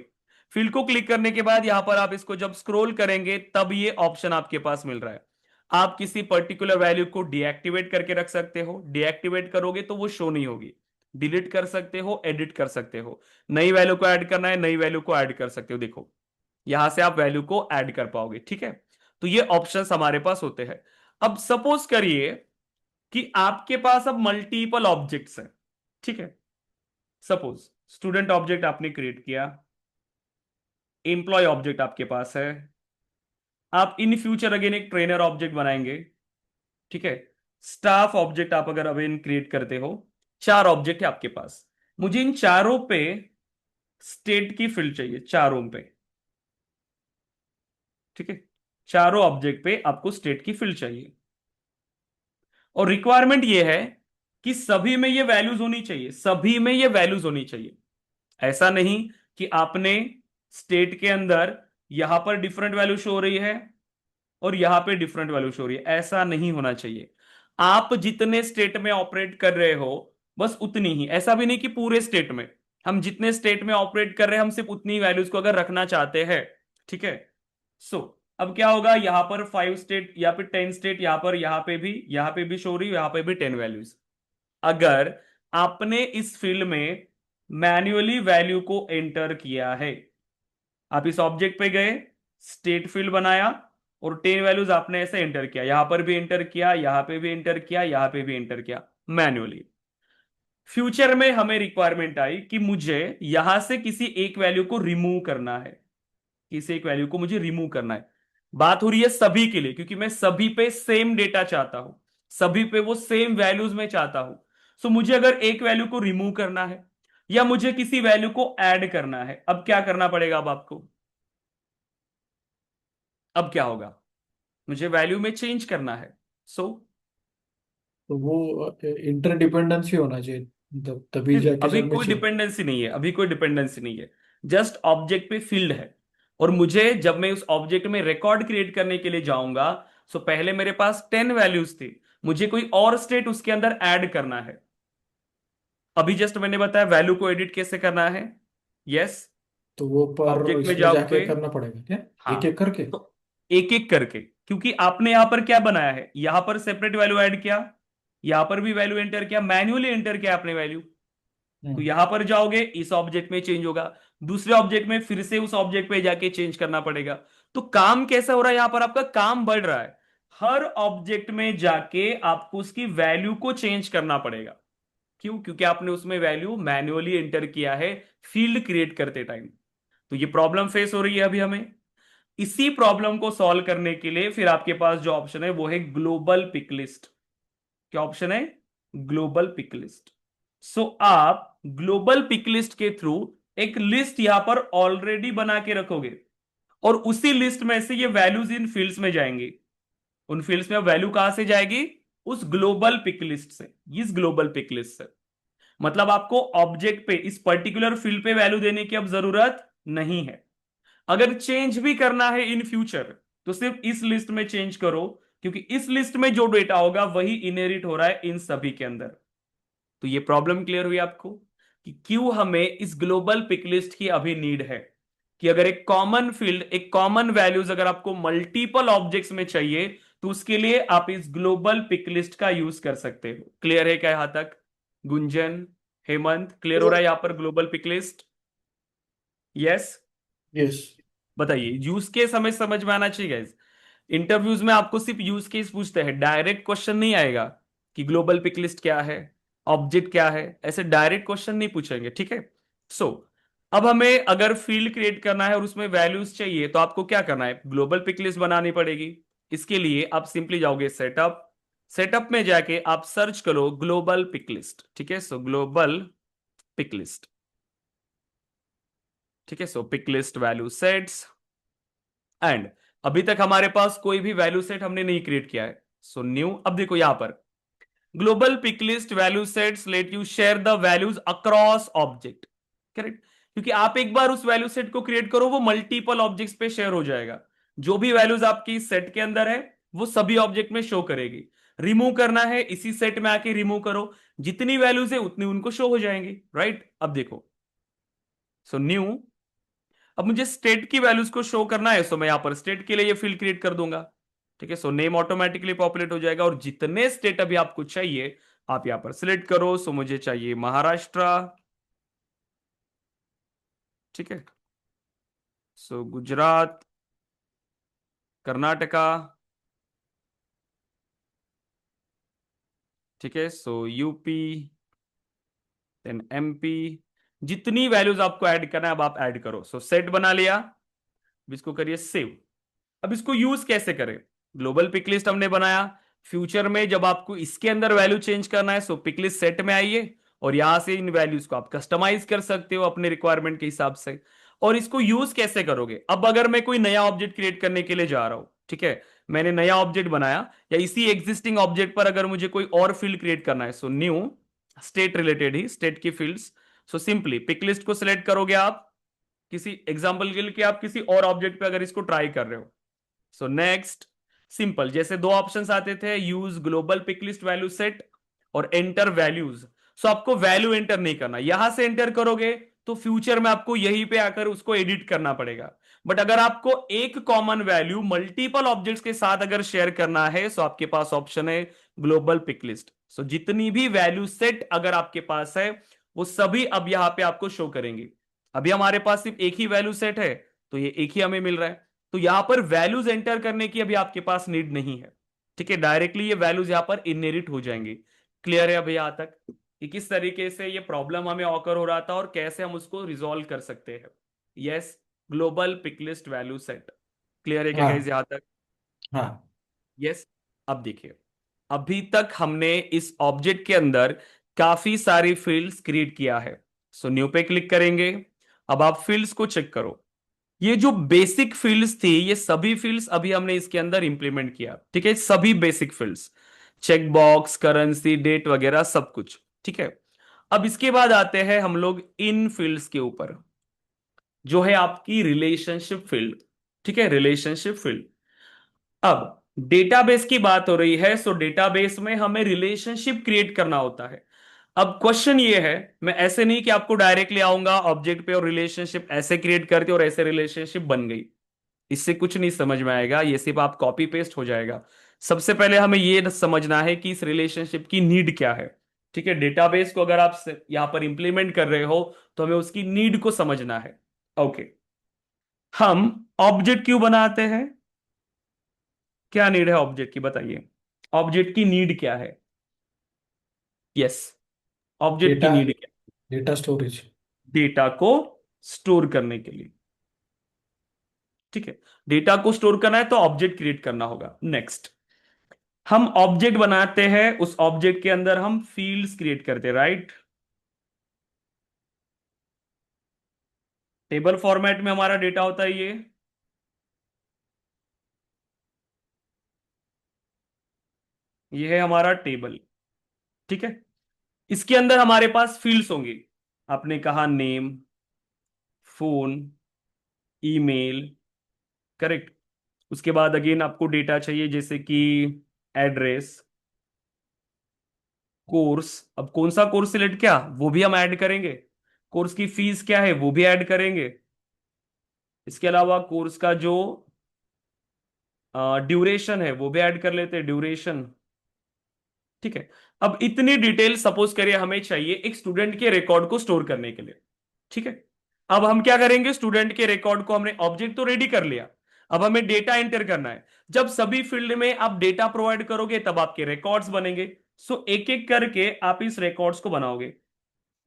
फील्ड को क्लिक करने के बाद यहां पर आप इसको जब स्क्रॉल करेंगे तब ये ऑप्शन आपके पास मिल रहा है। आप किसी पर्टिकुलर वैल्यू को डीएक्टिवेट करके रख सकते हो। डीएक्टिवेट करोगे तो वो शो नहीं होगी। डिलीट कर सकते हो, एडिट कर सकते हो। नई वैल्यू को ऐड करना है, नई वैल्यू को ऐड कर सकते हो। देखो यहां से आप वैल्यू को ऐड कर पाओगे, ठीक है? तो ये ऑप्शंस हमारे पास होते हैं। अब सपोज करिए कि आपके पास अब मल्टीपल ऑब्जेक्ट्स हैं, ठीक है? सपोज स्टूडेंट ऑब्जेक्ट आपने क्रिएट किया, एम्प्लॉय ऑब्जेक्ट आपके पास है, आप इन फ्यूचर अगेन एक ट्रेनर ऑब्जेक्ट बनाएंगे, ठीक है? स्टाफ ऑब्जेक्ट आप अगर अगेन क्रिएट करते हो, 4 ऑब्जेक्ट है आपके पास। मुझे इन चारों पे स्टेट की फील्ड चाहिए, चारों पे, ठीक है? चारों ऑब्जेक्ट पे आपको स्टेट की फील्ड चाहिए। और रिक्वायरमेंट ये है कि सभी में ये वैल्यूज होनी चाहिए, सभी में ये वैल्यूज होनी चाहिए। ऐसा नहीं कि आपने स्टेट के अंदर यहां पर डिफरेंट वैल्यू शो हो रही है और यहां पे डिफरेंट वैल्यू शो हो रही है, ऐसा नहीं होना चाहिए। आप जितने स्टेट में ऑपरेट कर रहे हो बस उतनी ही, ऐसा भी नहीं कि पूरे स्टेट में। हम जितने स्टेट में ऑपरेट कर रहे हैं हम सिर्फ उतनी वैल्यूज को अगर रखना चाहते हैं, ठीक है? सो अब क्या होगा, यहां पर 5 स्टेट, यहाँ पे 10 स्टेट, यहां पे भी शो रही है, यहां पे भी 10 वैल्यूज। अगर आपने इस फील्ड में मैन्युअली वैल्यू को एंटर किया है, आप इस ऑब्जेक्ट पे गए, स्टेट फील्ड बनाया और 10 वैल्यूज आपने ऐसे एंटर किया, यहां पर भी एंटर किया, यहां पे भी एंटर किया, यहां पे भी एंटर किया मैन्युअली। फ्यूचर में हमें रिक्वायरमेंट आई कि मुझे यहां से किसी एक वैल्यू को रिमूव करना है, किसी एक वैल्यू को मुझे रिमूव करना है। बात हो रही है सभी के लिए, क्योंकि मैं सभी पे सेम डेटा चाहता हूं, सभी पे वो सेम वैल्यूज में चाहता हूं। सो मुझे अगर एक वैल्यू को रिमूव करना है या मुझे किसी वैल्यू को ऐड करना है, अब क्या करना पड़ेगा अब आपको? अब क्या होगा? मुझे वैल्यू में चेंज करना है। सो तो वो इंटरडिपेंडेंसी होना चाहिए, तभी जाके अभी सर में कोई चाहिए। डिपेंडेंसी नहीं है, अभी कोई डिपेंडेंसी नहीं है। जस्ट ऑब्जेक्ट पे फील्ड है, और मुझे जब मैं उस ऑब्जेक्ट में रिकॉर्ड क्रिएट करने के लिए जाऊंगा, सो पहले मेरे पास 10 वैल्यूज थी, मुझे कोई और स्टेट उसके अंदर ऐड करना है। अभी जस्ट मैंने बताया वैल्यू को एडिट कैसे करना है। यस। तो वो पर ऑब्जेक्ट में इसमें जाके जाओगे। करना पड़ेगा क्या, एक हाँ, एक करके? तो एक एक करके, क्योंकि आपने यहां पर क्या बनाया है, यहां पर सेपरेट वैल्यू ऐड किया, यहां पर भी वैल्यू एंटर किया, मैन्युअली एंटर किया आपने वैल्यू। तो हम्म। यहां पर जाओगे, इस ऑब्जेक्ट में चेंज होगा, दूसरे ऑब्जेक्ट में फिर से उस ऑब्जेक्ट पे जाके चेंज करना पड़ेगा। तो काम कैसा हो रहा है, यहां पर आपका काम बढ़ रहा है। हर ऑब्जेक्ट में जाके आपको उसकी वैल्यू को चेंज करना पड़ेगा। क्यों? क्योंकि आपने उसमें वैल्यू मैन्युअली एंटर किया है फील्ड क्रिएट करते टाइम। तो ये प्रॉब्लम फेस हो रही है अभी हमें। इसी प्रॉब्लम को सॉल्व करने के लिए फिर आपके पास जो ऑप्शन है वो है ग्लोबल पिक लिस्ट। क्या ऑप्शन है? Global pick list. सो आप ग्लोबल पिक लिस्ट के थ्रू एक लिस्ट यहां पर ऑलरेडी बना के रखोगे, और उसी लिस्ट में से ये वैल्यूज इन फील्ड्स में जाएंगी। उन फील्ड्स में वैल्यू कहां से जाएगी? उस ग्लोबल पिक लिस्ट से, इस ग्लोबल पिक लिस्ट से। मतलब आपको ऑब्जेक्ट पे, इस पर्टिकुलर फील्ड पे वैल्यू देने की अब जरूरत नहीं है। अगर चेंज भी करना है इन फ्यूचर, तो सिर्फ इस लिस्ट में चेंज करो, क्योंकि इस लिस्ट में जो डेटा होगा वही इनहेरिट हो रहा है इन सभी के अंदर। तो ये प्रॉब्लम क्लियर हुई आपको कि क्यों हमें इस ग्लोबल पिक लिस्ट की अभी नीड है। कि अगर एक कॉमन फील्ड, एक कॉमन वैल्यूज अगर आपको मल्टीपल ऑब्जेक्ट्स में चाहिए, तो उसके लिए आप इस ग्लोबल पिक लिस्ट का यूज कर सकते हो। क्लियर है क्या यहां तक? गुंजन, हेमंत, क्लियर हो रहा है यहां पर global pick list? Yes. Yes. बताइए, यूज केस हमें समझ में आना चाहिए guys। इंटरव्यूज में आपको सिर्फ यूज केस पूछते हैं, डायरेक्ट क्वेश्चन नहीं आएगा कि ग्लोबल पिक लिस्ट क्या है, ऑब्जेक्ट क्या है, ऐसे डायरेक्ट क्वेश्चन नहीं पूछेंगे, ठीक है। सो अब हमें अगर फील्ड क्रिएट करना है और उसमें वैल्यूज चाहिए, तो आपको क्या करना है? ग्लोबल पिक लिस्ट बनानी पड़ेगी। इसके लिए आप सिंपली जाओगे सेटअप, सेटअप में जाके आप सर्च करो ग्लोबल पिक लिस्ट, ठीक है। सो ग्लोबल पिक लिस्ट, ठीक है। So pick list value sets, and अभी तक हमारे पास कोई भी वैल्यू सेट हमने नहीं क्रिएट किया है। सो न्यू, अब देखो यहां पर global pick list value sets let you share the values across object. Correct, क्योंकि आप एक बार उस वैल्यू सेट को क्रिएट करो, वो मल्टीपल ऑब्जेक्ट्स पे शेयर हो जाएगा। जो भी वैल्यूज आपकी सेट के अंदर है वो सभी ऑब्जेक्ट में शो करेगी। रिमूव करना है, इसी सेट में आके रिमूव करो, जितनी वैल्यूज है उतनी उनको शो हो जाएंगी, राइट। अब देखो, सो न्यू, अब मुझे स्टेट की वैल्यूज को शो करना है, सो मैं यहां पर स्टेट के लिए ये फील्ड क्रिएट कर दूंगा, ठीक है। सो नेम ऑटोमेटिकली पॉपुलेट हो जाएगा, और जितने स्टेट अभी आपको चाहिए आप यहां पर सिलेक्ट करो। सो मुझे चाहिए महाराष्ट्र, ठीक है। सो गुजरात, कर्नाटका, ठीक है। सो यूपी, देन एमपी। जितनी वैल्यूज आपको ऐड करना है अब आप ऐड करो। सो सेट बना लिया, अब इसको करिए सेव। अब इसको यूज कैसे करें? ग्लोबल पिक लिस्ट हमने बनाया, फ्यूचर में जब आपको इसके अंदर वैल्यू चेंज करना है, सो पिक लिस्ट सेट में आइए, और यहां से इन वैल्यूज को आप कस्टमाइज कर सकते हो अपने रिक्वायरमेंट के हिसाब से। और इसको यूज कैसे करोगे? अब अगर मैं कोई नया ऑब्जेक्ट क्रिएट करने के लिए जा रहा हूं, ठीक है, मैंने नया ऑब्जेक्ट बनाया, या इसी एग्जिस्टिंग ऑब्जेक्ट पर अगर मुझे कोई और फील्ड क्रिएट करना है, सो न्यू, स्टेट रिलेटेड ही, स्टेट की fields. So simply pick list को सिलेक्ट करोगे आप, किसी एग्जाम्पल के लिए आप किसी और ऑब्जेक्ट पे अगर इसको ट्राई कर रहे हो। सो नेक्स्ट, सिंपल, जैसे दो ऑप्शंस आते थे, use global pick list value set और एंटर वैल्यूज। सो आपको वैल्यू एंटर नहीं करना, यहां से एंटर करोगे तो फ्यूचर में आपको यहीं पे आकर उसको एडिट करना पड़ेगा। बट अगर आपको एक कॉमन वैल्यू मल्टीपल ऑब्जेक्ट्स के साथ अगर शेयर करना है, सो आपके पास ऑप्शन है ग्लोबल पिक लिस्ट। सो जितनी भी वैल्यू सेट अगर आपके पास है वो सभी अब यहां पे आपको शो करेंगे। अभी हमारे पास सिर्फ एक ही वैल्यू सेट है, तो ये एक ही हमें मिल रहा है। तो यहां पर वैल्यूज एंटर करने की अभी आपके पास नीड नहीं है। ठीक है, डायरेक्टली ये वैल्यूज यहां पर इनहेरिट हो जाएंगी। क्लियर है अभी यहां तक कि किस तरीके से ये प्रॉब्लम हमें ऑकर हो रहा था और कैसे हम उसको रिजॉल्व कर सकते हैं। Yes, global pick list value set. Clear है क्या गाइस हाँ यहां तक? हाँ यस। अब देखिए, अभी तक हमने इस ऑब्जेक्ट के अंदर काफी सारी फील्ड्स क्रिएट किया है। सो न्यू पे क्लिक करेंगे। अब आप फील्ड्स को चेक करो। ये जो बेसिक फील्ड्स थी, ये सभी फील्ड्स अभी हमने इसके अंदर इंप्लीमेंट किया। ठीक है, सभी basic fields, check box, currency, date वगैरह सब कुछ। ठीक है, अब इसके बाद आते हैं हम लोग इन फील्ड्स के ऊपर, जो है आपकी रिलेशनशिप फील्ड। ठीक है, रिलेशनशिप फील्ड। अब डेटाबेस की बात हो रही है, सो डेटाबेस में हमें रिलेशनशिप क्रिएट करना होता है। अब क्वेश्चन ये है, मैं ऐसे नहीं कि आपको डायरेक्टली आऊंगा ऑब्जेक्ट पे और रिलेशनशिप ऐसे क्रिएट करते और ऐसे रिलेशनशिप बन गई, इससे कुछ नहीं समझ में आएगा, ये सिर्फ आप कॉपी पेस्ट हो जाएगा। सबसे पहले हमें ये समझना है कि इस रिलेशनशिप की नीड क्या है। ठीक है, डेटाबेस को अगर आप यहां पर इंप्लीमेंट कर रहे हो तो हमें उसकी नीड को समझना है। ओके, हम ऑब्जेक्ट क्यों बनाते हैं? क्या नीड है ऑब्जेक्ट की, बताइए। ऑब्जेक्ट की नीड क्या है? यस, ऑब्जेक्ट की डेटा नीड क्या? Data storage. डेटा को स्टोर करने के लिए। ठीक है, डेटा को स्टोर करना है तो ऑब्जेक्ट क्रिएट करना होगा। नेक्स्ट, हम ऑब्जेक्ट बनाते हैं, उस ऑब्जेक्ट के अंदर हम फील्ड्स क्रिएट करते हैं, राइट? टेबल फॉर्मेट में हमारा डेटा होता है ये है हमारा टेबल। ठीक है, इसके अंदर हमारे पास फील्ड्स होंगे। आपने कहा नेम, फोन, ईमेल, करेक्ट। उसके बाद अगेन आपको डेटा चाहिए जैसे कि एड्रेस, कोर्स। अब कौन सा कोर्स सिलेक्ट किया वो भी हम ऐड करेंगे। कोर्स की फीस क्या है वो भी ऐड करेंगे। इसके अलावा कोर्स का जो ड्यूरेशन है वो भी ऐड कर लेते हैं, ड्यूरेशन। ठीक है, अब इतनी डिटेल सपोज करिए हमें चाहिए एक स्टूडेंट के रिकॉर्ड को स्टोर करने के लिए। ठीक है, अब हम क्या करेंगे, स्टूडेंट के रिकॉर्ड को हमने ऑब्जेक्ट तो रेडी कर लिया, अब हमें डेटा एंटर करना है। जब सभी फील्ड में आप डेटा प्रोवाइड करोगे तब आपके रिकॉर्ड्स बनेंगे। सो एक एक करके आप इस रिकॉर्ड्स को बनाओगे।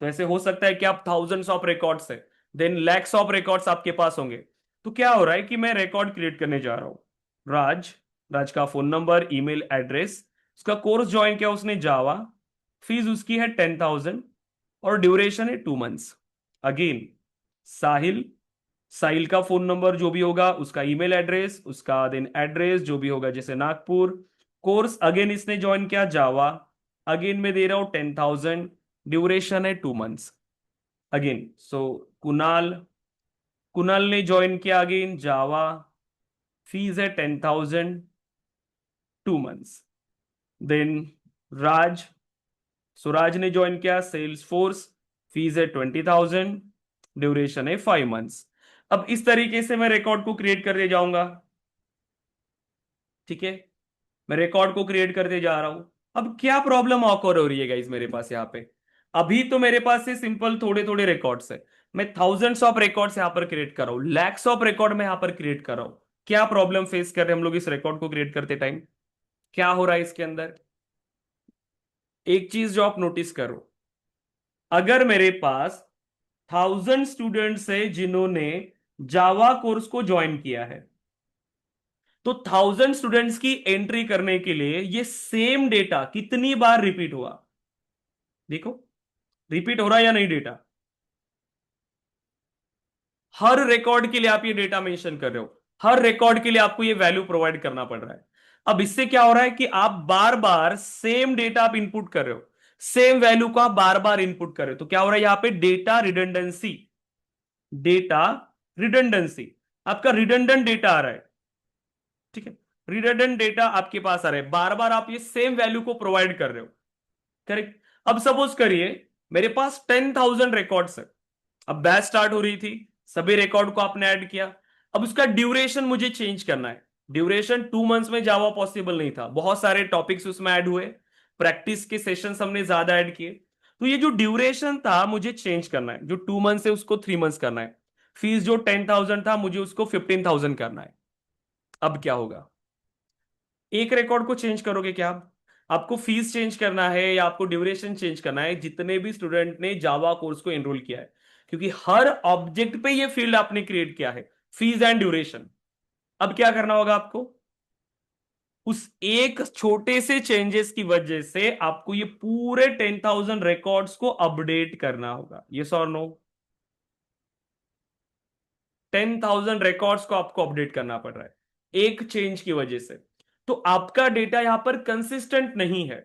तो ऐसे हो सकता है कि आप थाउजेंड्स ऑफ रिकॉर्ड्स है, देन लैक्स ऑफ रिकॉर्ड्स आपके पास होंगे। तो क्या हो रहा है कि मैं रिकॉर्ड क्रिएट करने जा रहा हूं। राज, राज का फोन नंबर, ईमेल एड्रेस, उसका कोर्स ज्वाइन किया उसने जावा, फीस उसकी है 10,000 और ड्यूरेशन है 2 मंथ्स। अगेन साहिल, साहिल का फोन नंबर जो भी होगा, उसका ईमेल एड्रेस, उसका देन एड्रेस जो भी होगा जैसे नागपुर, कोर्स अगेन इसने ज्वाइन किया जावा, अगेन मैं दे रहा हूं 10,000, ड्यूरेशन है 2 months. Again so Kunal, Kunal ने ज्वाइन किया अगेन जावा, फीस है 10,000, 2 मंथ्स। देन राज, सुराज ने ज्वाइन किया सेल्स फोर्स, फीस है 20,000, ड्यूरेशन है 5 मंथ्स। अब इस तरीके से मैं रिकॉर्ड को क्रिएट करते जाऊंगा। ठीक है, मैं रिकॉर्ड को क्रिएट करते जा रहा हूं। अब क्या प्रॉब्लम ऑकर हो रही है गाइस मेरे पास यहाँ पे? अभी तो मेरे पास से सिंपल थोड़े थोड़े रिकॉर्ड्स है, मैं थाउजेंड्स ऑफ रिकॉर्ड्स यहाँ पर क्रिएट कर रहा हूँ, लैक्स ऑफ रिकॉर्ड में यहाँ पर क्रिएट कर रहा हूँ। क्या प्रॉब्लम फेस कर रहे हैं हम लोग इस रिकॉर्ड को क्रिएट करते टाइम? क्या हो रहा है इसके अंदर? एक चीज जो आप नोटिस करो, अगर मेरे पास 1,000 स्टूडेंट्स है जिन्होंने जावा कोर्स को ज्वाइन किया है, तो 1,000 स्टूडेंट्स की एंट्री करने के लिए ये सेम डेटा कितनी बार रिपीट हुआ? देखो, रिपीट हो रहा है या नहीं डेटा? हर रिकॉर्ड के लिए आप ये डेटा मेंशन कर रहे हो, हर रिकॉर्ड के लिए आपको ये वैल्यू प्रोवाइड करना पड़ रहा है। अब इससे क्या हो रहा है कि आप बार बार सेम डेटा आप इनपुट कर रहे हो, सेम वैल्यू को आप बार बार इनपुट कर रहे हो, तो क्या हो रहा है यहां पे डेटा रिडंडेंसी, डेटा रिडंडेंसी, आपका रिडंडेंट डेटा आ रहा है। ठीक है, रिडंडेंट डेटा आपके पास आ रहा है, बार बार आप ये सेम वैल्यू को प्रोवाइड कर रहे हो। करेक्ट। अब सपोज करिए मेरे पास 10,000 रिकॉर्ड्स है, अब बैच स्टार्ट हो रही थी, सभी रिकॉर्ड को आपने ऐड किया, अब उसका ड्यूरेशन मुझे चेंज करना है। ड्यूरेशन 2 मंथ्स में जावा पॉसिबल नहीं था, बहुत सारे टॉपिक्स उसमें ऐड हुए, प्रैक्टिस के सेशंस हमने ज्यादा ऐड किए, तो ये जो ड्यूरेशन था मुझे चेंज करना है, जो 2 मंथ्स है उसको 3 मंथ्स करना है। फीस जो 10,000 था मुझे उसको 15,000 करना है। अब क्या होगा, एक रिकॉर्ड को चेंज करोगे क्या आप? आपको फीस चेंज करना है या आपको ड्यूरेशन चेंज करना है जितने भी स्टूडेंट ने जावा कोर्स को एनरोल किया है, क्योंकि हर ऑब्जेक्ट पे ये फील्ड आपने क्रिएट किया है, फीस एंड ड्यूरेशन। अब क्या करना होगा आपको, उस एक छोटे से चेंजेस की वजह से आपको ये पूरे 10,000 रिकॉर्ड्स को अपडेट करना होगा, यस और नो? 10,000 रिकॉर्ड्स को आपको अपडेट करना पड़ रहा है एक चेंज की वजह से। तो आपका डेटा यहां पर कंसिस्टेंट नहीं है,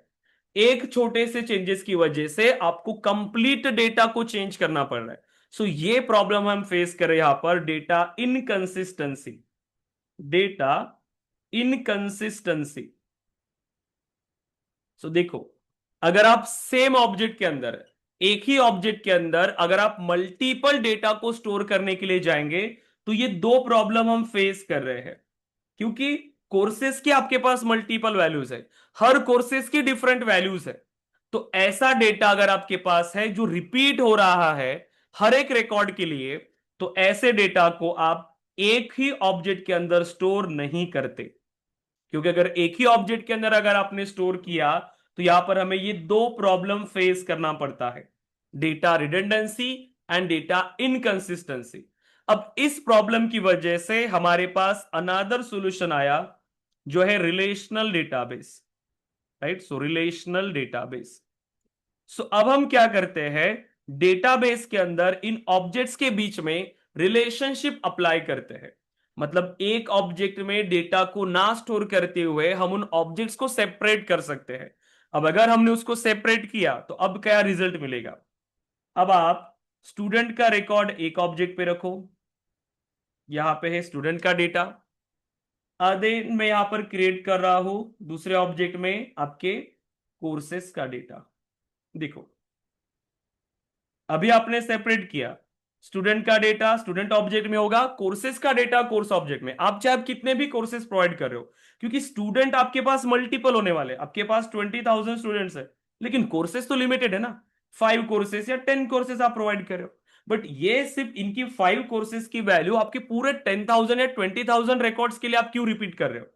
एक छोटे से चेंजेस की वजह से आपको कंप्लीट डेटा को चेंज करना पड़ रहा है। सो ये प्रॉब्लम हम फेस कर रहे हैं यहां पर, डेटा इनकंसिस्टेंसी, डेटा इनकंसिस्टेंसी। सो देखो, अगर आप सेम ऑब्जेक्ट के अंदर, एक ही ऑब्जेक्ट के अंदर अगर आप मल्टीपल डेटा को स्टोर करने के लिए जाएंगे, तो ये दो प्रॉब्लम हम फेस कर रहे हैं। क्योंकि कोर्सेस की आपके पास मल्टीपल वैल्यूज है, हर कोर्सेस की डिफरेंट वैल्यूज है। तो ऐसा डेटा अगर आपके पास है जो रिपीट हो रहा है हर एक रिकॉर्ड के लिए, तो ऐसे डेटा को आप एक ही ऑब्जेक्ट के अंदर स्टोर नहीं करते। क्योंकि अगर एक ही ऑब्जेक्ट के अंदर अगर आपने स्टोर किया, तो यहां पर हमें ये दो प्रॉब्लम फेस करना पड़ता है, data redundancy and data inconsistency. अब इस प्रॉब्लम की वजह से हमारे पास अनदर सॉल्यूशन आया, जो है रिलेशनल डेटाबेस, राइट? सो रिलेशनल डेटाबेस। सो अब हम क्या करते हैं, डेटाबेस के अंदर इन ऑब्जेक्ट्स के बीच में रिलेशनशिप अप्लाई करते हैं। मतलब एक ऑब्जेक्ट में डेटा को ना स्टोर करते हुए हम उन ऑब्जेक्ट्स को सेपरेट कर सकते हैं। अब अगर हमने उसको सेपरेट किया तो अब क्या रिजल्ट मिलेगा, अब आप स्टूडेंट का रिकॉर्ड एक ऑब्जेक्ट पे रखो, यहां पे है स्टूडेंट का डेटा, आधे मैं यहां पर क्रिएट कर रहा हूं दूसरे ऑब्जेक्ट में आपके कोर्सेस का डेटा। देखो, अभी आपने सेपरेट किया, स्टूडेंट का डेटा स्टूडेंट ऑब्जेक्ट में होगा, कोर्सेज का डेटा कोर्स ऑब्जेक्ट में। आप चाहे आप कितने भी कोर्सेज प्रोवाइड कर रहे हो, क्योंकि स्टूडेंट आपके पास मल्टीपल होने वाले, आपके पास 20,000 स्टूडेंट्स है, लेकिन कोर्सेज तो लिमिटेड है ना, 5 कोर्सेज या 10 कोर्सेज आप प्रोवाइड कर रहे हो। बट ये सिर्फ इनकी 5 कोर्सेज की वैल्यू आपके पूरे 10,000 या 20,000 रिकॉर्ड्स के लिए आप क्यों रिपीट कर रहे हो?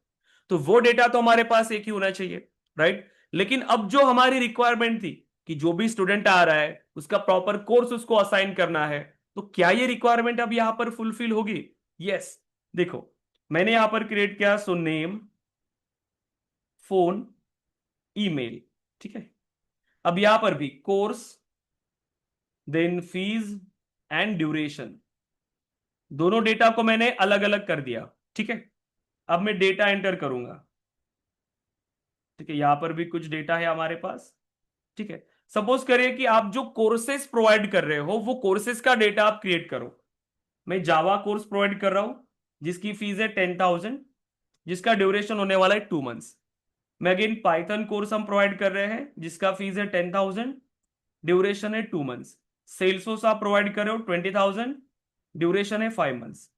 तो वो डेटा तो हमारे पास एक ही होना चाहिए, राइट? लेकिन अब जो हमारी रिक्वायरमेंट थी कि जो भी स्टूडेंट आ रहा है उसका प्रॉपर कोर्स उसको असाइन करना है, तो क्या ये रिक्वायरमेंट अब यहां पर फुलफिल होगी? यस। देखो, मैंने यहां पर क्रिएट किया, सो नेम, फोन, ईमेल, ठीक है। अब यहां पर भी course, then fees and duration, दोनों डेटा को मैंने अलग अलग कर दिया, ठीक है। अब मैं डेटा एंटर करूंगा, ठीक है, यहां पर भी कुछ डेटा है हमारे पास, ठीक है। सपोज करिए कि आप जो कोर्सेज प्रोवाइड कर रहे हो वो कोर्सेज का डेटा आप क्रिएट करो। मैं जावा कोर्स प्रोवाइड कर रहा हूं जिसकी फीस है 10,000, जिसका ड्यूरेशन होने वाला है 2 मंथ्स। मैं अगेन पाइथन कोर्स हम प्रोवाइड कर रहे हैं जिसका फीस है 10,000, ड्यूरेशन है 2 मंथ्स। सेल्सफोर्स आप प्रोवाइड कर रहे हो 20,000, ड्यूरेशन है 5 मंथ्स।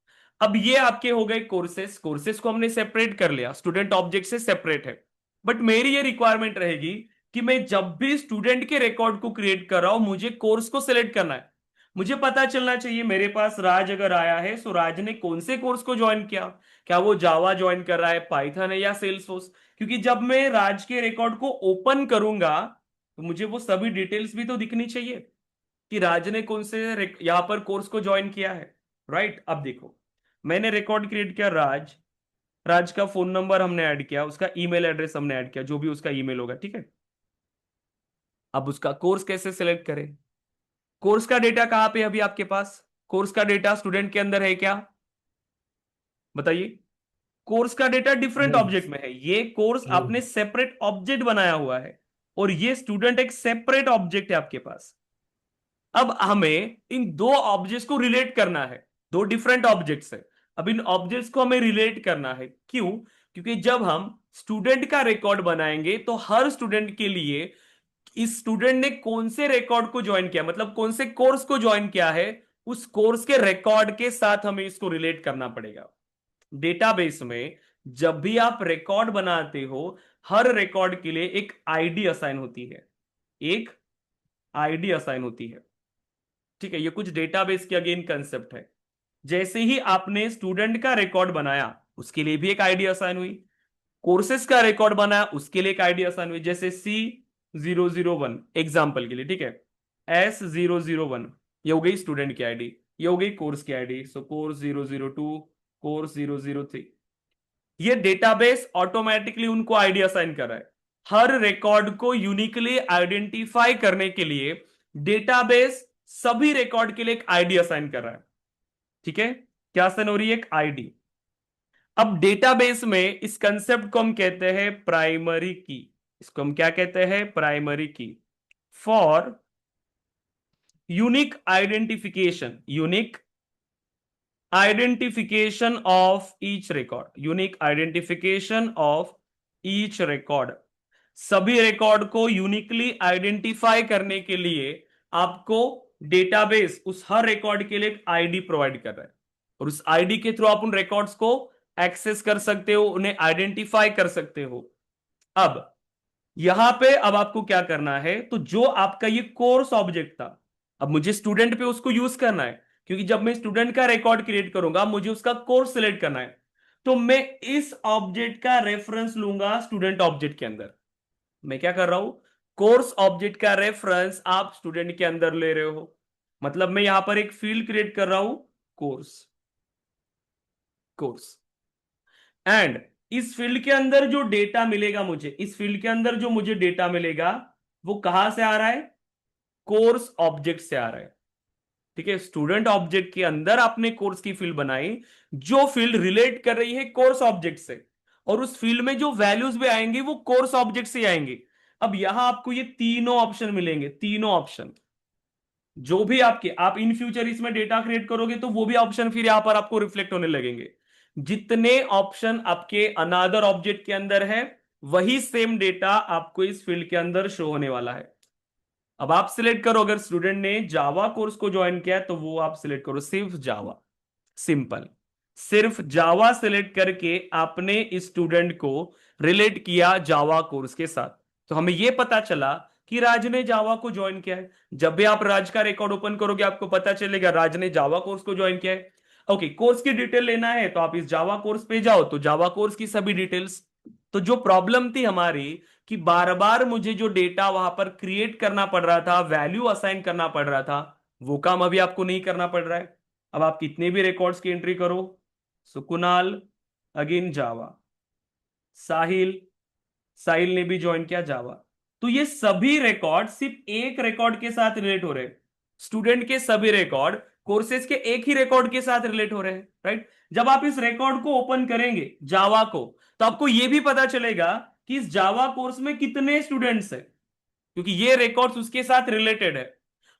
अब ये आपके हो गए कोर्सेस, कोर्सेस को हमने सेपरेट कर लिया, स्टूडेंट ऑब्जेक्ट से सेपरेट है। बट मेरी ये रिक्वायरमेंट रहेगी कि मैं जब भी स्टूडेंट के रिकॉर्ड को क्रिएट कर रहा हूं मुझे कोर्स को सिलेक्ट करना है। मुझे पता चलना चाहिए मेरे पास राज अगर आया है तो राज ने कौन से कोर्स को ज्वाइन किया, क्या वो जावा ज्वाइन कर रहा है, पाइथन है या सेल्सफोर्स। क्योंकि जब मैं राज के रिकॉर्ड को ओपन करूंगा तो मुझे वो सभी डिटेल्स भी तो दिखनी चाहिए कि राज ने कौन से यहां पर कोर्स को ज्वाइन किया है, राइट? अब देखो, मैंने रिकॉर्ड क्रिएट किया राज, राज का फोन नंबर हमने ऐड किया, उसका ईमेल एड्रेस हमने ऐड किया, जो भी उसका ईमेल होगा, ठीक है। अब उसका कोर्स कैसे सिलेक्ट करें, कोर्स का डेटा कहां पे है अभी आपके पास? कोर्स का डेटा स्टूडेंट के अंदर है क्या, बताइए? कोर्स का डेटा डिफरेंट नहीं। ऑब्जेक्ट में है, ये कोर्स नहीं। आपने सेपरेट ऑब्जेक्ट बनाया हुआ है, और ये स्टूडेंट एक सेपरेट ऑब्जेक्ट है आपके पास। अब हमें इन दो ऑब्जेक्ट्स को रिलेट करना है, दो डिफरेंट ऑब्जेक्ट्स है। अब इन ऑब्जेक्ट्स को हमें रिलेट करना है, क्यों? क्योंकि जब हम स्टूडेंट का रिकॉर्ड बनाएंगे तो हर स्टूडेंट के लिए इस स्टूडेंट ने कौन से रिकॉर्ड को ज्वाइन किया, मतलब कौन से कोर्स को ज्वाइन किया है, उस कोर्स के रिकॉर्ड के साथ हमें इसको रिलेट करना पड़ेगा। डेटाबेस में जब भी आप रिकॉर्ड बनाते हो, हर रिकॉर्ड के लिए एक आईडी असाइन होती है, एक आईडी असाइन होती है, ठीक है। ये कुछ डेटाबेस के अगेन कंसेप्ट है। जैसे ही आपने स्टूडेंट का रिकॉर्ड बनाया, उसके लिए भी एक आईडी असाइन हुई। कोर्सेज का रिकॉर्ड बना, उसके लिए एक आईडी असाइन हुई, जैसे C001 एग्जाम्पल के लिए, ठीक है। S001 ये हो गई स्टूडेंट की आईडी, ये हो गई कोर्स की आईडी। सो कोर्स 002, कोर्स 003। ये डेटाबेस ऑटोमेटिकली उनको आईडी असाइन कर रहा है। हर रिकॉर्ड को यूनिकली आइडेंटिफाई करने के लिए डेटाबेस सभी रिकॉर्ड के लिए एक आईडी असाइन कर रहा है, ठीक है। क्या असाइन हो रही है? एक आईडी। अब डेटाबेस में इस कंसेप्ट को हम कहते हैं प्राइमरी की। इसको हम क्या कहते हैं? प्राइमरी की। For unique identification, unique identification of each record, unique identification of each record. सभी रिकॉर्ड को यूनिकली आइडेंटिफाई करने के लिए आपको डेटाबेस उस हर रिकॉर्ड के लिए एक आईडी प्रोवाइड कर रहा है, और उस आईडी के थ्रू आप उन रिकॉर्ड्स को एक्सेस कर सकते हो, उन्हें आइडेंटिफाई कर सकते हो। अब यहां पे अब आपको क्या करना है, तो जो आपका ये कोर्स ऑब्जेक्ट था, अब मुझे स्टूडेंट पे उसको यूज करना है, क्योंकि जब मैं स्टूडेंट का रिकॉर्ड क्रिएट करूंगा मुझे उसका कोर्स सिलेक्ट करना है। तो मैं इस ऑब्जेक्ट का रेफरेंस लूंगा स्टूडेंट ऑब्जेक्ट के अंदर। मैं क्या कर रहा हूं? कोर्स ऑब्जेक्ट का रेफरेंस आप स्टूडेंट के अंदर ले रहे हो। मतलब मैं यहां पर एक फील्ड क्रिएट कर रहा हूं, कोर्स। कोर्स एंड इस फील्ड के अंदर जो डेटा मिलेगा मुझे, इस फील्ड के अंदर जो मुझे डेटा मिलेगा वो कहां से आ रहा है? कोर्स ऑब्जेक्ट से आ रहा है, ठीक है। स्टूडेंट ऑब्जेक्ट के अंदर आपने कोर्स की फील्ड बनाई, जो फील्ड रिलेट कर रही है कोर्स ऑब्जेक्ट से, और उस फील्ड में जो वैल्यूज भी आएंगे वो कोर्स ऑब्जेक्ट से आएंगे। अब यहां आपको ये तीनों ऑप्शन मिलेंगे, तीनों ऑप्शन। जो भी आपके आप इन फ्यूचर इसमें डेटा क्रिएट करोगे तो वो भी ऑप्शन फिर यहां पर आपको रिफ्लेक्ट होने लगेंगे। जितने ऑप्शन आपके अनादर ऑब्जेक्ट के अंदर है, वही सेम डेटा आपको इस फील्ड के अंदर शो होने वाला है। अब आप सिलेक्ट करो, अगर स्टूडेंट ने जावा कोर्स को ज्वाइन किया है तो वो आप सिलेक्ट करो सिर्फ जावा, सिंपल। सिर्फ जावा सिलेक्ट करके आपने इस स्टूडेंट को रिलेट किया जावा कोर्स के साथ। तो हमें यह पता चला कि राज ने जावा को ज्वाइन किया है। जब भी आप राज का रिकॉर्ड ओपन करोगे आपको पता चलेगा राज ने जावा कोर्स को ज्वाइन किया है। ओके, कोर्स की डिटेल लेना है तो आप इस जावा कोर्स पे जाओ, तो जावा कोर्स की सभी डिटेल्स। तो जो प्रॉब्लम थी हमारी कि बार बार मुझे जो डेटा वहां पर क्रिएट करना पड़ रहा था, वैल्यू असाइन करना पड़ रहा था, वो काम अभी आपको नहीं करना पड़ रहा है। अब आप कितने भी रिकॉर्ड्स की एंट्री करो, सुकुनाल अगेन जावा, साहिल, साहिल ने भी ज्वाइन किया जावा, तो ये सभी रिकॉर्ड सिर्फ एक रिकॉर्ड के साथ रिलेट हो रहे हैं। स्टूडेंट के सभी रिकॉर्ड कोर्सेज के एक ही रिकॉर्ड के साथ रिलेट हो रहे हैं, राइट। जब आप इस रिकॉर्ड को ओपन करेंगे जावा को, तो आपको यह भी पता चलेगा कि इस जावा कोर्स में कितने स्टूडेंट्स हैं, क्योंकि ये रिकॉर्ड्स उसके साथ रिलेटेड है।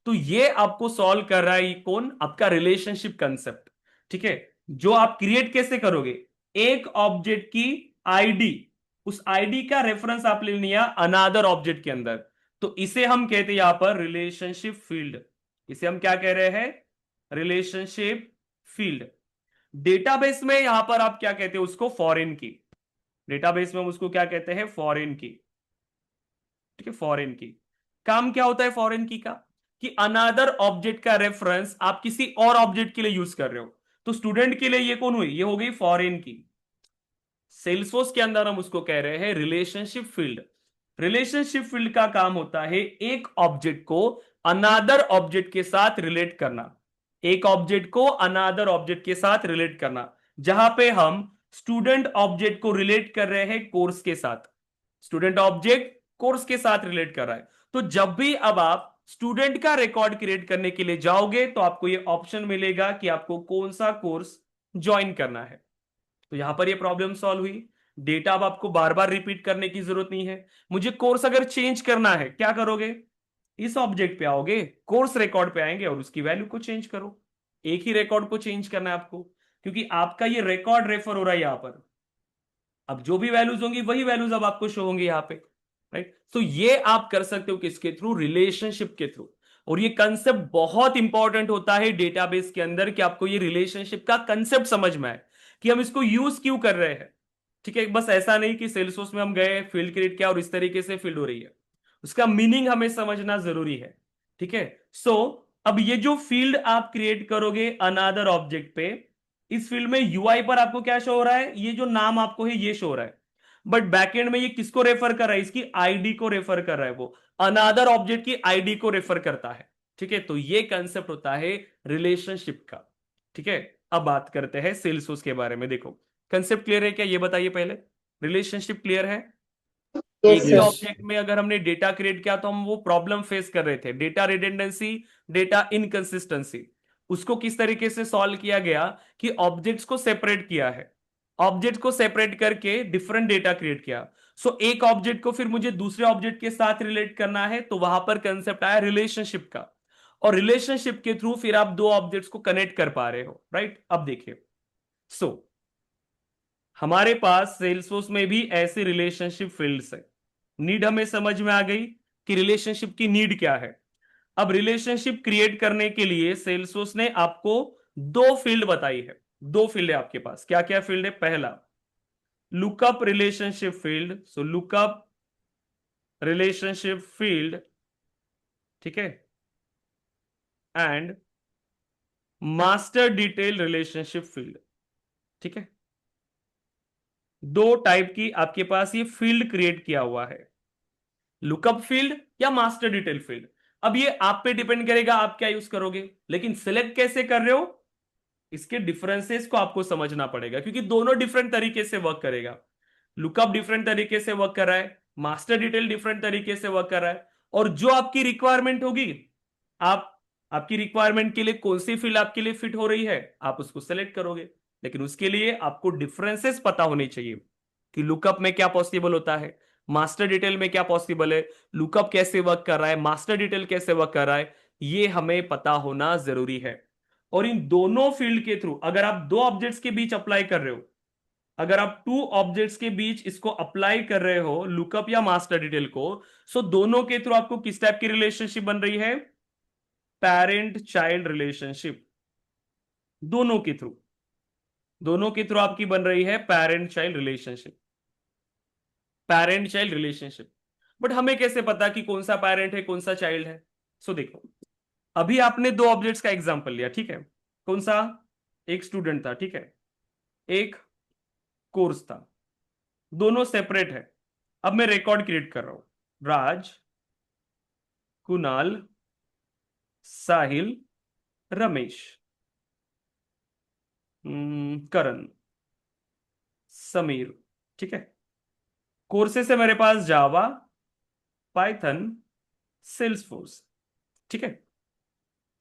तो ये आपको सॉल्व कर रहा है ये कौन? आपका रिलेशनशिप कंसेप्ट, ठीक है। जो आप क्रिएट कैसे करोगे? एक ऑब्जेक्ट की आईडी, उस आईडी का रेफरेंस आप ले लिया अनादर ऑब्जेक्ट के अंदर, तो इसे हम कहते हैं यहां पर रिलेशनशिप फील्ड। इसे हम क्या कह रहे हैं? Relationship field. डेटाबेस में यहां पर आप क्या कहते हैं उसको? फॉरेन की। डेटाबेस में हम उसको क्या कहते हैं? फॉरेन की, ठीक है। फॉरेन की काम क्या होता है फॉरेन की का? कि अनादर ऑब्जेक्ट का रेफरेंस आप किसी और ऑब्जेक्ट के लिए यूज कर रहे हो। तो स्टूडेंट के लिए ये कौन हुई? ये हो गई फॉरेन की। सेल्सफोर्स के अंदर हम उसको कह रहे हैं रिलेशनशिप फील्ड। रिलेशनशिप फील्ड का काम होता है एक ऑब्जेक्ट को अनादर ऑब्जेक्ट के साथ रिलेट करना, एक ऑब्जेक्ट को अनादर ऑब्जेक्ट के साथ रिलेट करना। जहां पे हम स्टूडेंट ऑब्जेक्ट को रिलेट कर रहे हैं कोर्स के साथ, स्टूडेंट ऑब्जेक्ट कोर्स के साथ रिलेट कर रहा है। तो जब भी अब आप स्टूडेंट का रिकॉर्ड क्रिएट करने के लिए जाओगे तो आपको यह ऑप्शन मिलेगा कि आपको कौन सा कोर्स ज्वाइन करना है। तो यहां पर ये प्रॉब्लम सॉल्व हुई। डेटा अब आपको बार बार रिपीट करने की जरूरत नहीं है। मुझे कोर्स अगर चेंज करना है, क्या करोगे? इस ऑब्जेक्ट पे आओगे, कोर्स रिकॉर्ड पे आएंगे और उसकी वैल्यू को चेंज करो। एक ही रिकॉर्ड को चेंज करना है आपको, क्योंकि आपका ये रिकॉर्ड रेफर हो रहा है यहां पर। अब जो भी वैल्यूज होंगी वही वैल्यूज अब आपको शो होंगी यहां पे, राइट। तो ये आप कर सकते हो किसके थ्रू? रिलेशनशिप के थ्रू। और ये कंसेप्ट बहुत इंपॉर्टेंट होता है डेटाबेस के अंदर कि आपको ये रिलेशनशिप का कंसेप्ट समझ में आए कि हम इसको यूज क्यों कर रहे हैं, ठीक है। बस ऐसा नहीं कि सेल्सफोर्स में हम गए, फील्ड क्रिएट किया और इस तरीके से फील्ड हो रही है। उसका मीनिंग हमें समझना जरूरी है, ठीक है। सो अब ये जो फील्ड आप क्रिएट करोगे अनादर ऑब्जेक्ट पे, इस फील्ड में यूआई पर आपको क्या शो हो रहा है, ये जो नाम आपको है ये शो हो रहा है, बट बैकएंड में ये किसको रेफर कर रहा है, इसकी आईडी को रेफर कर रहा है, वो अनादर ऑब्जेक्ट की आईडी को रेफर करता है। ठीक है, तो ये कंसेप्ट होता है रिलेशनशिप का। ठीक है, अब बात करते हैं सेल्सफोर्स के बारे में। देखो कंसेप्ट क्लियर है क्या, ये बताइए पहले। रिलेशनशिप क्लियर है। एक yes he sir. Yes. Object में अगर हमने डेटा क्रिएट किया तो हम वो प्रॉब्लम फेस कर रहे थे, डेटा रिडंडेंसी, डेटा इनकंसिस्टेंसी। उसको किस तरीके से सॉल्व किया गया कि ऑब्जेक्ट्स को सेपरेट किया है, ऑब्जेक्ट को सेपरेट करके डिफरेंट डेटा क्रिएट किया। सो एक ऑब्जेक्ट को फिर मुझे दूसरे ऑब्जेक्ट के साथ रिलेट करना है, तो वहां पर कंसेप्ट आया रिलेशनशिप का। और रिलेशनशिप के थ्रू फिर आप दो ऑब्जेक्ट्स को कनेक्ट कर पा रहे हो, राइट। अब देखिए, सो हमारे पास सेल्सफोर्स में भी ऐसे रिलेशनशिप फील्ड्स है। नीड हमें समझ में आ गई कि रिलेशनशिप की नीड क्या है। अब रिलेशनशिप क्रिएट करने के लिए सेल्सफोर्स ने आपको दो फील्ड बताई है। दो फील्ड है आपके पास, क्या क्या फील्ड है। पहला लुकअप रिलेशनशिप फील्ड, सो लुकअप रिलेशनशिप फील्ड, ठीक है, and master detail relationship field. ठीक है, दो टाइप की आपके पास ये फील्ड क्रिएट किया हुआ है, लुकअप फील्ड या मास्टर डिटेल फील्ड। अब ये आप पे डिपेंड करेगा आप क्या यूज करोगे, लेकिन सिलेक्ट कैसे कर रहे हो इसके डिफरेंसेस को आपको समझना पड़ेगा, क्योंकि दोनों डिफरेंट तरीके से वर्क करेगा। लुकअप डिफरेंट तरीके से वर्क कर रहा है, मास्टर डिटेल डिफरेंट तरीके से वर्क कर रहा है। और जो आपकी रिक्वायरमेंट होगी, आप आपकी रिक्वायरमेंट के लिए कौन सी फील्ड आपके लिए फिट हो रही है आप उसको सेलेक्ट करोगे। लेकिन उसके लिए आपको डिफरेंसेस पता होने चाहिए कि लुकअप में क्या पॉसिबल होता है, मास्टर डिटेल में क्या पॉसिबल है, लुकअप कैसे वर्क कर रहा है, मास्टर डिटेल कैसे वर्क कर रहा है, ये हमें पता होना जरूरी है। और इन दोनों फील्ड के थ्रू अगर आप दो ऑब्जेक्ट्स के बीच अप्लाई कर रहे हो, अगर आप टू ऑब्जेक्ट्स के बीच इसको अप्लाई कर रहे हो लुकअप या मास्टर डिटेल को, सो दोनों के थ्रू आपको किस टाइप की रिलेशनशिप बन रही है, पेरेंट चाइल्ड रिलेशनशिप। दोनों के थ्रू, दोनों के थ्रू आपकी बन रही है parent child relationship, parent child relationship. But हमें कैसे पता कि कौन सा पेरेंट है कौन सा चाइल्ड है। सो देखो, अभी आपने दो ऑब्जेक्ट्स का एग्जांपल लिया, ठीक है, कौन सा, एक स्टूडेंट था, ठीक है, एक कोर्स था, दोनों सेपरेट है। अब मैं रिकॉर्ड क्रिएट कर रहा हूं, राज, कुणाल, साहिल, रमेश, करण, समीर। ठीक है, कोर्सेस है मेरे पास जावा, पाइथन, सेल्सफोर्स। ठीक है,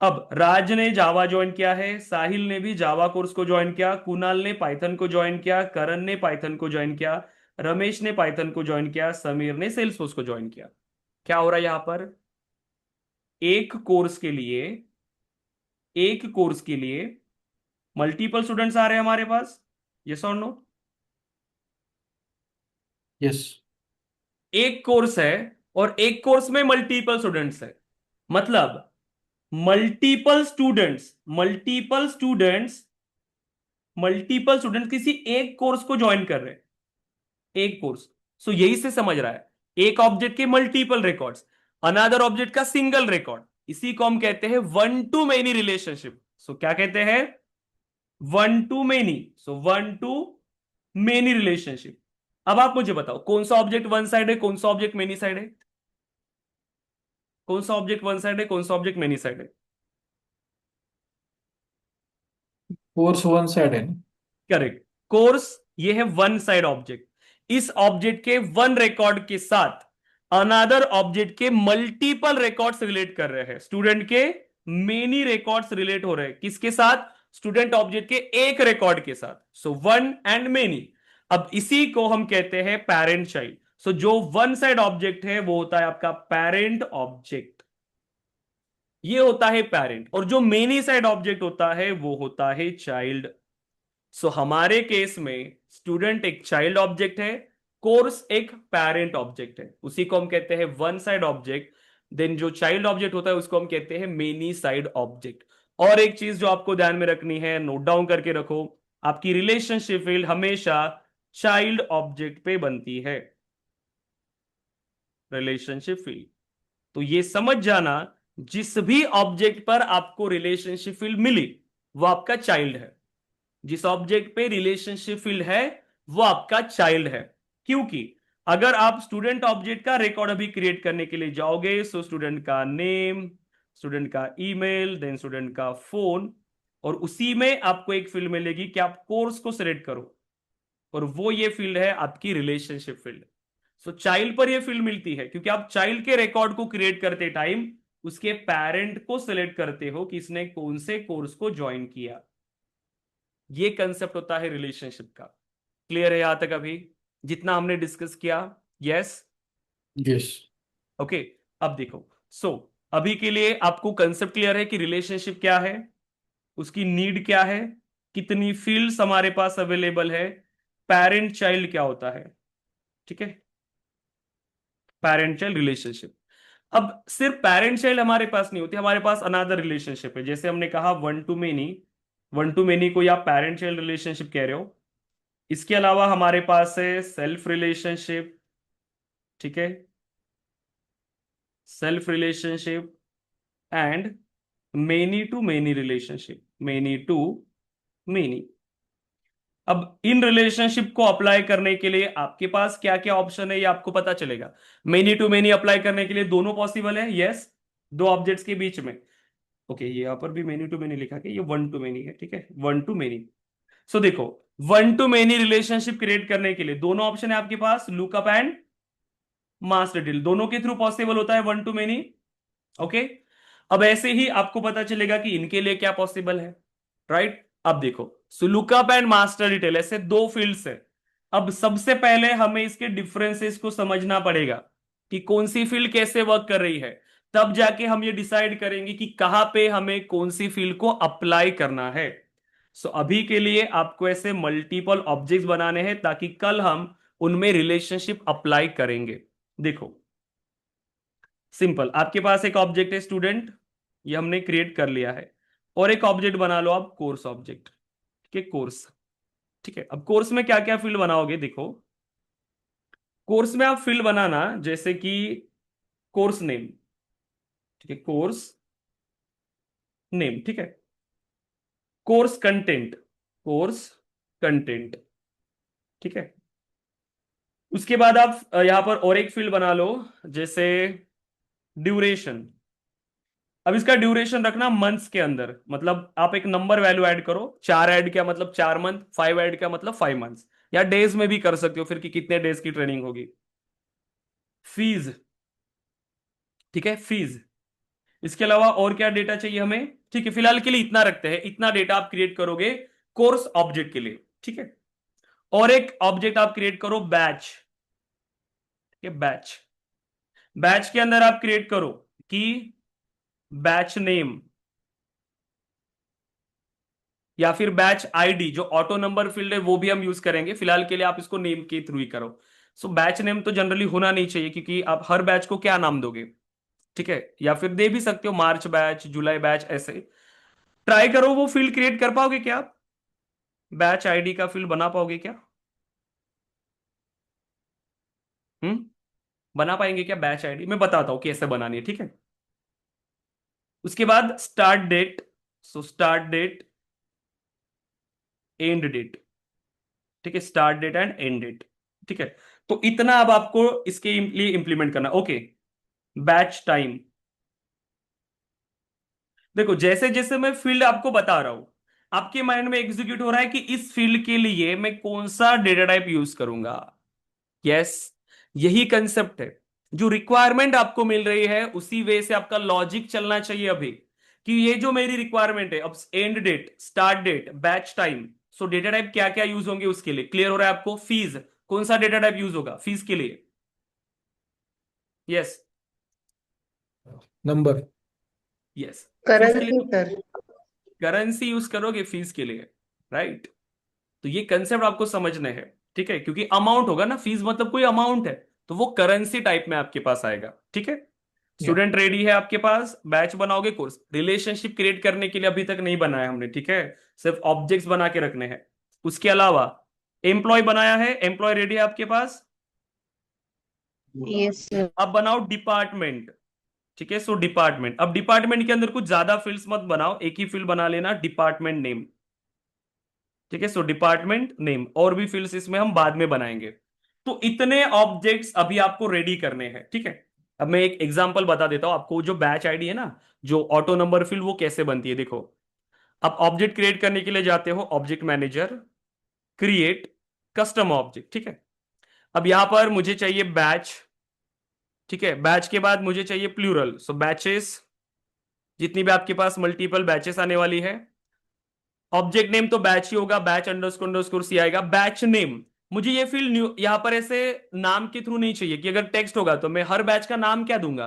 अब राज ने जावा ज्वाइन किया है, साहिल ने भी जावा कोर्स को ज्वाइन किया, कुणाल ने पाइथन को ज्वाइन किया, करण ने पाइथन को ज्वाइन किया, रमेश ने पाइथन को ज्वाइन किया, समीर ने सेल्सफोर्स को ज्वाइन किया। क्या हो रहा है यहां पर, एक कोर्स के लिए, एक कोर्स के लिए मल्टीपल स्टूडेंट्स आ रहे हैं हमारे पास, यस और नो। यस। एक कोर्स है और एक कोर्स में मल्टीपल स्टूडेंट्स है, मतलब multiple students, multiple students, multiple student किसी एक कोर्स को ज्वाइन कर रहे हैं, एक कोर्स। सो यही से समझ रहा है, एक ऑब्जेक्ट के मल्टीपल रिकॉर्ड्स, अनदर ऑब्जेक्ट का सिंगल रिकॉर्ड, इसी को हम कहते हैं वन टू मेनी रिलेशनशिप। सो क्या कहते हैं, one to many, so one to many relationship. अब आप मुझे बताओ कौन सा ऑब्जेक्ट वन साइड है कौन सा ऑब्जेक्ट मेनी साइड है, कौन सा ऑब्जेक्ट वन साइड है कौन सा ऑब्जेक्ट मेनी साइड है। कोर्स वन साइड है ना। करेक्ट, कोर्स ये है वन साइड ऑब्जेक्ट, इस ऑब्जेक्ट के वन रिकॉर्ड के साथ अनदर ऑब्जेक्ट के मल्टीपल रिकॉर्ड्स रिलेट कर रहे हैं, स्टूडेंट के मेनी रिकॉर्ड्स रिलेट हो रहे हैं, किसके साथ, स्टूडेंट ऑब्जेक्ट के एक रिकॉर्ड के साथ। सो वन एंड मेनी, अब इसी को हम कहते हैं पेरेंट चाइल्ड। सो जो वन साइड ऑब्जेक्ट है वो होता है आपका पेरेंट ऑब्जेक्ट, ये होता है पेरेंट, और जो मेनी साइड ऑब्जेक्ट होता है वो होता है चाइल्ड। सो हमारे केस में स्टूडेंट एक चाइल्ड ऑब्जेक्ट है, कोर्स एक पेरेंट ऑब्जेक्ट है, उसी को हम कहते हैं वन साइड ऑब्जेक्ट। देन जो चाइल्ड ऑब्जेक्ट होता है उसको हम कहते हैं मेनी साइड ऑब्जेक्ट। और एक चीज जो आपको ध्यान में रखनी है, नोट डाउन करके रखो, आपकी रिलेशनशिप फील्ड हमेशा चाइल्ड ऑब्जेक्ट पे बनती है, रिलेशनशिप फील्ड। तो ये समझ जाना, जिस भी ऑब्जेक्ट पर आपको रिलेशनशिप फील्ड मिली वो आपका चाइल्ड है, जिस ऑब्जेक्ट पे रिलेशनशिप फील्ड है वो आपका चाइल्ड है। क्योंकि अगर आप स्टूडेंट ऑब्जेक्ट का रिकॉर्ड अभी क्रिएट करने के लिए जाओगे, सो स्टूडेंट का नेम, स्टूडेंट का ईमेल, देन स्टूडेंट का फोन, और उसी में आपको एक फील्ड मिलेगी कि आप कोर्स को सिलेक्ट करो, और वो ये फील्ड है आपकी रिलेशनशिप फील्ड। सो चाइल्ड पर ये फील्ड मिलती है क्योंकि आप चाइल्ड के रिकॉर्ड को क्रिएट करते टाइम उसके पेरेंट को सिलेक्ट करते हो कि इसने कौन से कोर्स को ज्वाइन किया। ये कंसेप्ट होता है रिलेशनशिप का। क्लियर है यहां तक अभी जितना हमने डिस्कस किया? यस। यस। ओके। अब देखो, सो अभी के लिए आपको कंसेप्ट क्लियर है कि रिलेशनशिप क्या है, उसकी नीड क्या है, कितनी फील्ड्स हमारे पास अवेलेबल है, पेरेंट चाइल्ड क्या होता है। ठीक है, पेरेंट चाइल्ड रिलेशनशिप। अब सिर्फ पेरेंट चाइल्ड हमारे पास नहीं होती, हमारे पास अनदर रिलेशनशिप है। जैसे हमने कहा one to many, one to many को या पेरेंट चाइल्ड रिलेशनशिप कह रहे हो। इसके अलावा हमारे पास है सेल्फ रिलेशनशिप। ठीक है, self relationship and many to many relationship, many to many. अब इन रिलेशनशिप को अप्लाई करने के लिए आपके पास क्या क्या ऑप्शन है ये आपको पता चलेगा। मेनी टू मेनी अप्लाई करने के लिए दोनों पॉसिबल है, यस, दो ऑब्जेक्ट्स के बीच में। ओके, ये यहां पर भी मेनी टू मेनी लिखा है, ये वन टू मेनी है। ठीक है, वन टू मेनी। सो देखो, one to many relationship create करने के लिए दोनों ऑप्शन है आपके पास, लुकअप एंड मास डिटेल, दोनों के थ्रू पॉसिबल होता है वन टू मेनी। ओके, अब ऐसे ही आपको पता चलेगा कि इनके लिए क्या पॉसिबल है, राइट? अब देखो, सो लुकअप एंड मास्टर डिटेल ऐसे दो फील्ड्स है। अब सबसे पहले हमें इसके डिफरेंसेस को समझना पड़ेगा कि कौन सी फील्ड कैसे वर्क कर रही है, तब जाके हम ये डिसाइड करेंगे कि कहां पे हमें कौन सी फील्ड को अप्लाई करना है। सो अभी के लिए आपको ऐसे मल्टीपल ऑब्जेक्ट्स बनाने हैं ताकि कल हम उनमें रिलेशनशिप अप्लाई करेंगे। देखो, सिंपल, आपके पास एक ऑब्जेक्ट है स्टूडेंट, ये हमने क्रिएट कर लिया है, और एक ऑब्जेक्ट बना लो आप कोर्स ऑब्जेक्ट। ठीक है, कोर्स। ठीक है, अब कोर्स में क्या क्या फील्ड बनाओगे, देखो, कोर्स में आप फील्ड बनाना जैसे कि कोर्स नेम। ठीक है, कोर्स नेम। ठीक है, कोर्स कंटेंट, कोर्स कंटेंट। ठीक है, उसके बाद आप यहां पर और एक फील्ड बना लो जैसे ड्यूरेशन। अब इसका ड्यूरेशन रखना मंथ्स के अंदर, मतलब आप एक नंबर वैल्यू ऐड करो, 4 ऐड किया मतलब 4 मंथ, 5 ऐड किया मतलब 5 मंथ्स, या डेज में भी कर सकते हो फिर कि कितने डेज की ट्रेनिंग होगी। फीस। ठीक है, फीस। इसके अलावा और क्या डेटा चाहिए हमें? ठीक है, फिलहाल के लिए इतना रखते हैं, इतना डेटा आप क्रिएट करोगे कोर्स ऑब्जेक्ट के लिए। ठीक है, और एक ऑब्जेक्ट आप क्रिएट करो बैच। ठीक है, बैच। बैच के अंदर आप क्रिएट करो कि बैच नेम, या फिर बैच आईडी, जो ऑटो नंबर फील्ड है वो भी हम यूज करेंगे, फिलहाल के लिए आप इसको नेम के थ्रू ही करो। सो बैच नेम तो जनरली होना नहीं चाहिए क्योंकि आप हर बैच को क्या नाम दोगे। ठीक है, या फिर दे भी सकते हो मार्च बैच, जुलाई बैच, ऐसे ट्राई करो। वो फील्ड क्रिएट कर पाओगे क्या आप? बैच आईडी का फील्ड बना पाओगे क्या? बना पाएंगे क्या बैच आईडी? मैं बताता हूं कैसे बनानी है। ठीक है, उसके बाद start date, so start date, end date. ठीक है, start date and end date. ठीक है, तो इतना अब आपको इसके लिए इंप्लीमेंट करना। Okay, batch time. देखो, जैसे जैसे मैं फील्ड आपको बता रहा हूं, आपके माइंड में एग्जीक्यूट हो रहा है कि इस फील्ड के लिए मैं कौन सा डेटा टाइप यूज करूंगा। यस, यही कंसेप्ट है। जो रिक्वायरमेंट आपको मिल रही है उसी वे से आपका लॉजिक चलना चाहिए अभी, कि ये जो मेरी रिक्वायरमेंट है, अब end date, start date, batch time, so data type क्या क्या यूज होंगे उसके लिए क्लियर हो रहा है आपको। फीस, कौन सा डेटा टाइप यूज होगा फीस के लिए? Yes, number. यस, फीस के करेंसी लिए सर। करेंसी यूज करोगे फीस के लिए, राइट? तो ये कंसेप्ट आपको समझने हैं। ठीक है, क्योंकि अमाउंट होगा ना, फीस मतलब कोई अमाउंट है, तो वो करेंसी टाइप में आपके पास आएगा। ठीक है, या। स्टूडेंट रेडी है आपके पास, बैच बनाओगे, कोर्स रिलेशनशिप क्रिएट करने के लिए अभी तक नहीं बनाया हमने। ठीक है, सिर्फ ऑब्जेक्ट्स बना के रखने हैं। उसके अलावा एम्प्लॉय बनाया है, एम्प्लॉय रेडी है आपके पास। Yes sir. अब बनाओ डिपार्टमेंट। ठीक है, सो डिपार्टमेंट, अब डिपार्टमेंट के अंदर कुछ ज्यादा फील्ड्स मत बनाओ, एक ही फील्ड बना लेना, डिपार्टमेंट नेम। ठीक है। सो डिपार्टमेंट नेम और भी फील्ड्स इसमें हम बाद में बनाएंगे। तो इतने ऑब्जेक्ट्स अभी आपको रेडी करने हैं, ठीक है। अब मैं एक एग्जांपल बता देता हूं आपको। जो बैच आईडी है ना, जो ऑटो नंबर फील्ड, वो कैसे बनती है देखो। आप ऑब्जेक्ट क्रिएट करने के लिए जाते हो, object manager, create, custom object, ठीक है। अब यहां पर मुझे चाहिए बैच, ठीक है। बैच के बाद मुझे चाहिए प्लूरल, सो बैचेस, जितनी भी आपके पास मल्टीपल बैचेस आने वाली है। ऑब्जेक्ट नेम तो बैच ही होगा, बैच अंडरस्कोर सी आएगा। बैच नेम, मुझे ये फील्ड न्यू यहां पर ऐसे नाम के थ्रू नहीं चाहिए कि अगर टेक्स्ट होगा तो मैं हर बैच का नाम क्या दूंगा,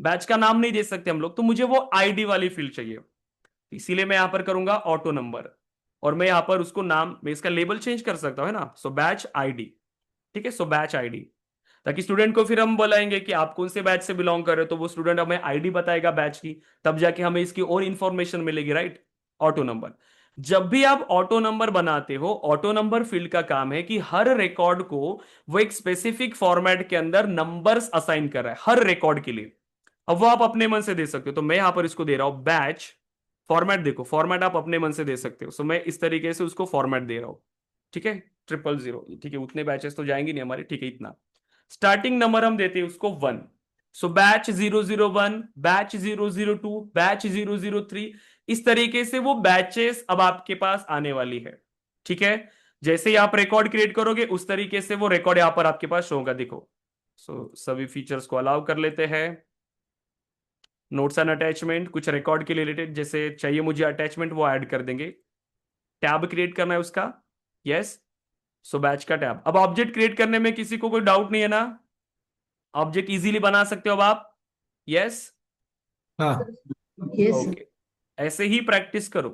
बैच का नाम नहीं दे सकते हम लोग, तो मुझे वो आईडी वाली फील्ड चाहिए। इसीलिए मैं यहां पर करूंगा ऑटो नंबर, और मैं यहां पर उसको नाम, मैं इसका लेबल चेंज कर सकता हूं, है ना। सो बैच आईडी, ठीक है। सो बैच आईडी, ताकि स्टूडेंट को फिर हम बुलाएंगे कि आप कौन से बैच से बिलोंग कर रहे हो, तो वो स्टूडेंट हमें आईडी बताएगा बैच की, तब जाके हमें इसकी और इंफॉर्मेशन मिलेगी, राइट। ऑटो नंबर, जब भी आप ऑटो नंबर बनाते हो, ऑटो नंबर फील्ड का काम है कि हर रिकॉर्ड को वो एक स्पेसिफिक फॉर्मेट के अंदर नंबर्स असाइन कर रहा है हर रिकॉर्ड के लिए। अब वो आप अपने मन से दे सकते हो, तो मैं यहां पर इसको दे रहा हूं बैच फॉर्मेट। देखो फॉर्मेट आप अपने मन से दे सकते हो, सो मैं इस तरीके से उसको फॉर्मेट दे रहा हूं, ठीक है। 000, ठीक है। उतने बैचेस तो जाएंगे नहीं हमारे, ठीक है, इतना। स्टार्टिंग नंबर हम देते हैं उसको 1। सो बैच 001, बैच 002, बैच 003, इस तरीके से वो बैचेस अब आपके पास आने वाली है, ठीक है। जैसे ही आप रिकॉर्ड क्रिएट करोगे उस तरीके से वो रिकॉर्ड यहां पर आपके पास शो होगा, देखो। सभी फीचर्स को अलाउ कर लेते हैं। नोट्स एंड अटैचमेंट, कुछ रिकॉर्ड के रिलेटेड जैसे चाहिए मुझे अटैचमेंट, वो ऐड कर देंगे। टैब क्रिएट करना है उसका, यस। सो बैच का टैब। अब ऑब्जेक्ट क्रिएट करने में किसी को कोई डाउट नहीं है ना, ऑब्जेक्ट इजीली बना सकते हो अब आप, यस। हाँ। Yes sir. ओके, ऐसे ही प्रैक्टिस करो।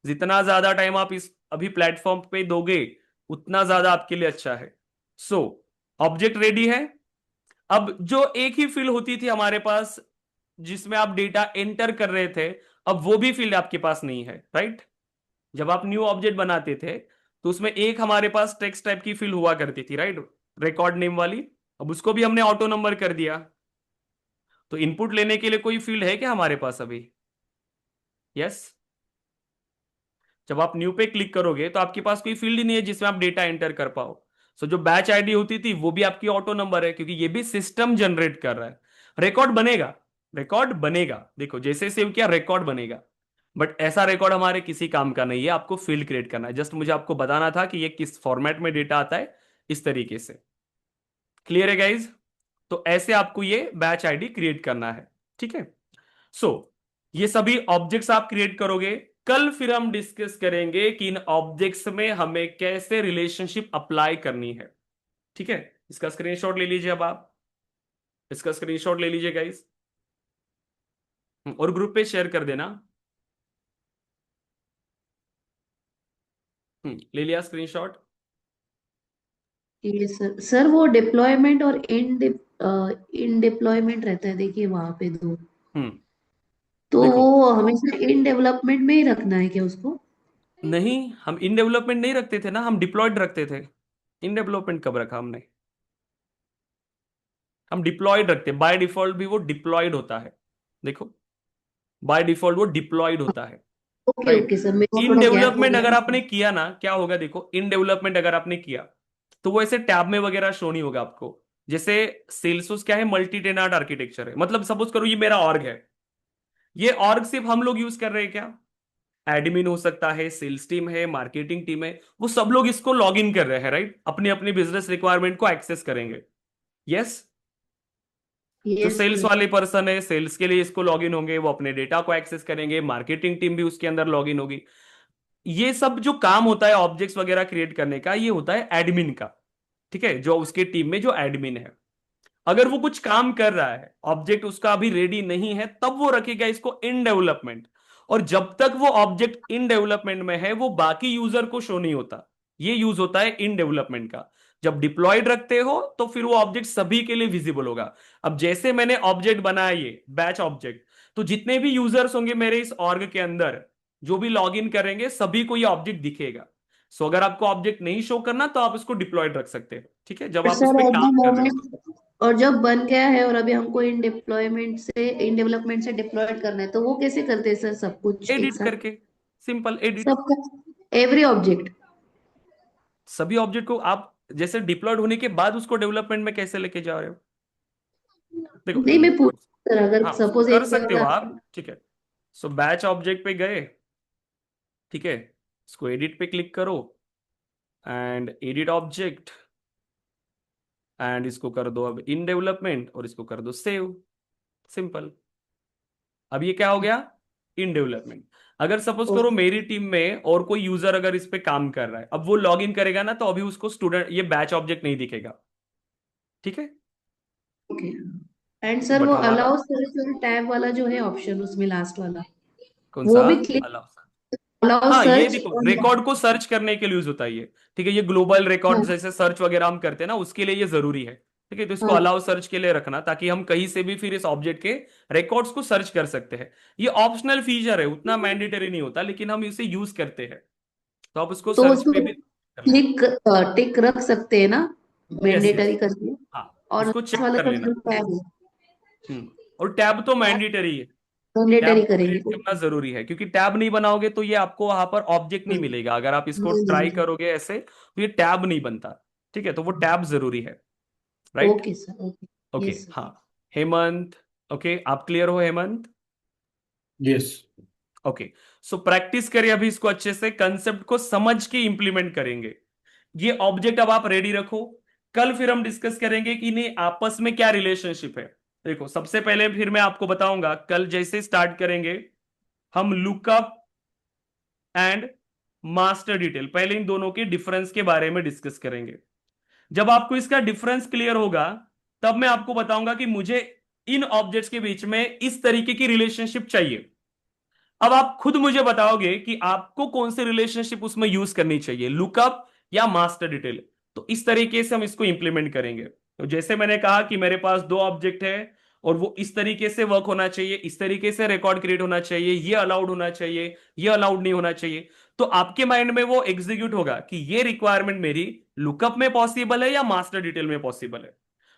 जितना ज्यादा टाइम आप इस अभी प्लेटफॉर्म पे दोगे उतना ज्यादा आपके लिए अच्छा है। सो ऑब्जेक्ट रेडी है। अब जो एक ही फील्ड होती थी हमारे पास जिसमें आप डेटा एंटर कर रहे थे, अब वो भी फील्ड आपके पास नहीं है, राइट। जब आप न्यू ऑब्जेक्ट बनाते थे तो उसमें एक हमारे पास टेक्स्ट टाइप की फील्ड हुआ करती थी, राइट, रिकॉर्ड नेम वाली। अब उसको भी हमने ऑटो नंबर कर दिया। तो इनपुट लेने के लिए कोई फील्ड है क्या हमारे पास अभी, यस। जब आप न्यू पे क्लिक करोगे तो आपके पास कोई फील्ड ही नहीं है जिसमें आप डेटा एंटर कर पाओ। सो जो बैच आईडी होती थी वो भी आपकी ऑटो नंबर है, क्योंकि ये भी सिस्टम जनरेट कर रहा है। रिकॉर्ड बनेगा, रिकॉर्ड बनेगा, देखो जैसे सेव किया रिकॉर्ड बनेगा। बट ऐसा रिकॉर्ड हमारे किसी काम का नहीं है, आपको फील्ड क्रिएट करना है। जस्ट मुझे आपको बताना था कि ये किस फॉर्मेट में डेटा आता है, इस तरीके से। क्लियर है गाइज। तो ऐसे आपको ये बैच आईडी क्रिएट करना है, ठीक है। सो ये सभी ऑब्जेक्ट्स आप क्रिएट करोगे। कल फिर हम डिस्कस करेंगे कि इन ऑब्जेक्ट्स में हमें कैसे रिलेशनशिप अप्लाई करनी है, ठीक है। इसका स्क्रीनशॉट ले लीजिए, अब आप इसका स्क्रीनशॉट ले लीजिए गाइस, और ग्रुप पे शेयर कर देना। ले लिया स्क्रीनशॉट। Yes sir. सर वो डिप्लॉयमेंट और इन डिप्लॉयमेंट रहता है, देखिए वहां पे दो। हम्म तो देखो, वो हमेशा इन डेवलपमेंट में ही रखना है क्या उसको? नहीं, हम इन डेवलपमेंट नहीं रखते थे ना, हम डिप्लॉयड रखते थे। इन डेवलपमेंट कब रखा हमने, हम डिप्लॉयड रखते, बाय डिफॉल्ट भी वो डिप्लॉयड होता है, देखो। बाय डिफॉल्ट वो डिप्लॉयड होता है, ओके राइट। ओके सर, मेरा इन थोड़ा गैप हो डेवलपमेंट अगर गया। आपने किया ना, क्या होगा देखो, इन डेवलपमेंट अगर आपने किया तो वो ऐसे टैब में वगैरह शो नहीं होगा आपको। जैसे सेल्सफोर्स क्या है, मल्टी टेनार्ट आर्किटेक्चर है। मतलब सपोज करो ये मेरा ऑर्ग है, ये ऑर्ग सिर्फ हम लोग यूज कर रहे हैं क्या, एडमिन हो सकता है, सेल्स टीम है, मार्केटिंग टीम है, वो सब लोग इसको लॉग इन कर रहे हैं, राइट, अपनी अपनी बिजनेस रिक्वायरमेंट को एक्सेस करेंगे, यस। जो यस सेल्स सर। वाले पर्सन है, सेल्स के लिए इसको लॉग इन होंगे, वो अपने डेटा को एक्सेस करेंगे, मार्केटिंग टीम भी उसके अंदर लॉग इन होगी। ये सब जो काम होता है ऑब्जेक्ट्स वगैरह क्रिएट करने का, ये होता है एडमिन का, ठीक है, जो उसके टीम में जो एडमिन है। अगर वो कुछ काम कर रहा है, ऑब्जेक्ट उसका अभी रेडी नहीं है, तब वो रखेगा इसको इन डेवलपमेंट। और जब तक वो ऑब्जेक्ट इन डेवलपमेंट में है वो बाकी यूजर को शो नहीं होता। ये यूज होता है इन डेवलपमेंट का। जब डिप्लॉयड रखते हो तो फिर वो ऑब्जेक्ट सभी के लिए विजिबल होगा। अब जैसे मैंने ऑब्जेक्ट बनाया ये बैच ऑब्जेक्ट, तो जितने भी यूजर्स होंगे मेरे इस ऑर्ग के अंदर, जो भी लॉग इन करेंगे सभी को ये ऑब्जेक्ट दिखेगा। सो अगर आपको ऑब्जेक्ट नहीं शो करना तो आप इसको डिप्लॉयड रख सकते हैं, ठीक है, जब और आप उस सर पर एट द काम कर रहे हो तो। मोमेंट, और जब बन गया है और अभी हमको इन डिप्लॉयमेंट से इन डेवलपमेंट से डिप्लॉयड करना है, तो वो कैसे करते हैं सर, सब कुछ एक एडिट साथ? करके, सिंपल एडिट। सबका, एवरी ऑब्जेक्ट? सभी ऑब्जेक्ट को आप जैसे डिप्लॉयड होने के बाद उसको डेवलपमेंट में कैसे लेके जा रहे हो? देखो नहीं, मैं पूछ सर, अगर हाँ उसको सपोज कर एक सकते हो बार आप, ठीक है। सो बैच ऑब्जेक्ट पे गए, ठीक है, इसको एडिट पे क्लिक करो एंड एडिट ऑब्जेक्ट, एंड इसको कर दो अब इन डेवलपमेंट और इसको कर दो सेव, सिंपल। अब ये क्या हो गया? In development. अगर सपोज करो मेरी टीम में और कोई यूजर अगर इस पे काम कर रहा है, अब वो लॉग इन करेगा ना, तो अभी उसको स्टूडेंट ये बैच ऑब्जेक्ट नहीं दिखेगा, ठीक है। ओके। एंड सर बट वो हमारा अलाउ सर्च टैब वाला जो है ऑप्शन, उसमें लास्ट वाला, कौन वो सा? भी क्लिक, अलाउ। अलाउ हाँ ये सर्च देखो और, रिकॉर्ड को सर्च करने के लिए यूज होता है ये, ठीक है। ये ग्लोबल रिकॉर्ड हाँ जैसे सर्च वगैरह हम करते हैं ना, उसके लिए ये जरूरी है, ठीक है। तो इसको हाँ। अलाउ सर्च के लिए रखना, ताकि हम कहीं से भी फिर इस ऑब्जेक्ट के रिकॉर्ड्स को सर्च कर सकते हैं। ये ऑप्शनल फीचर है, उतना मैंडेटरी नहीं होता, लेकिन हम इसे यूज करते हैं, तो आप उसको तो सर्च पे उसमें भी कर लेना। क्लिक टिक रख सकते हैं ना, यस यस, मैंडेटरी करके। हाँ और उसको लास्ट चेक वाला कर तो लेना। जो टैब है, और टैब तो मैंडेटरी है, टैब मैंडेटरी को करेंगे। क्रिएट करना जरूरी है, क्योंकि टैब नहीं बनाओगे तो ये आपको वहां पर ऑब्जेक्ट नहीं मिलेगा। अगर आप इसको नहीं ट्राई मिलेगा। करोगे ऐसे तो ये टैब नहीं बनता, ठीक है। तो वो टैब जरूरी है, right. Okay sir, okay. Okay yes sir. हाँ। हेमंत, ओके आप क्लियर हो Hemant? Yes. Okay. So practice करिए अभी इसको अच्छे से, कंसेप्ट को समझ के इंप्लीमेंट करेंगे। ये ऑब्जेक्ट अब आप रेडी रखो, कल फिर हम डिस्कस करेंगे कि नहीं आपस में क्या रिलेशनशिप है। देखो सबसे पहले फिर मैं आपको बताऊंगा, कल जैसे स्टार्ट करेंगे हम लुकअप एंड मास्टर डिटेल, पहले इन दोनों के डिफरेंस के बारे में डिस्कस करेंगे। जब आपको इसका डिफरेंस क्लियर होगा, तब मैं आपको बताऊंगा कि मुझे इन ऑब्जेक्ट्स के बीच में इस तरीके की रिलेशनशिप चाहिए। अब आप खुद मुझे बताओगे कि आपको कौन सी रिलेशनशिप उसमें यूज करनी चाहिए, लुकअप या मास्टर डिटेल। तो इस तरीके से हम इसको इंप्लीमेंट करेंगे। तो जैसे मैंने कहा कि मेरे पास दो ऑब्जेक्ट है और वो इस तरीके से वर्क होना चाहिए, इस तरीके से रिकॉर्ड क्रिएट होना चाहिए, ये अलाउड होना चाहिए, ये अलाउड नहीं होना चाहिए। तो आपके माइंड में वो एग्जीक्यूट होगा कि ये रिक्वायरमेंट मेरी लुकअप में पॉसिबल है या मास्टर डिटेल में पॉसिबल है।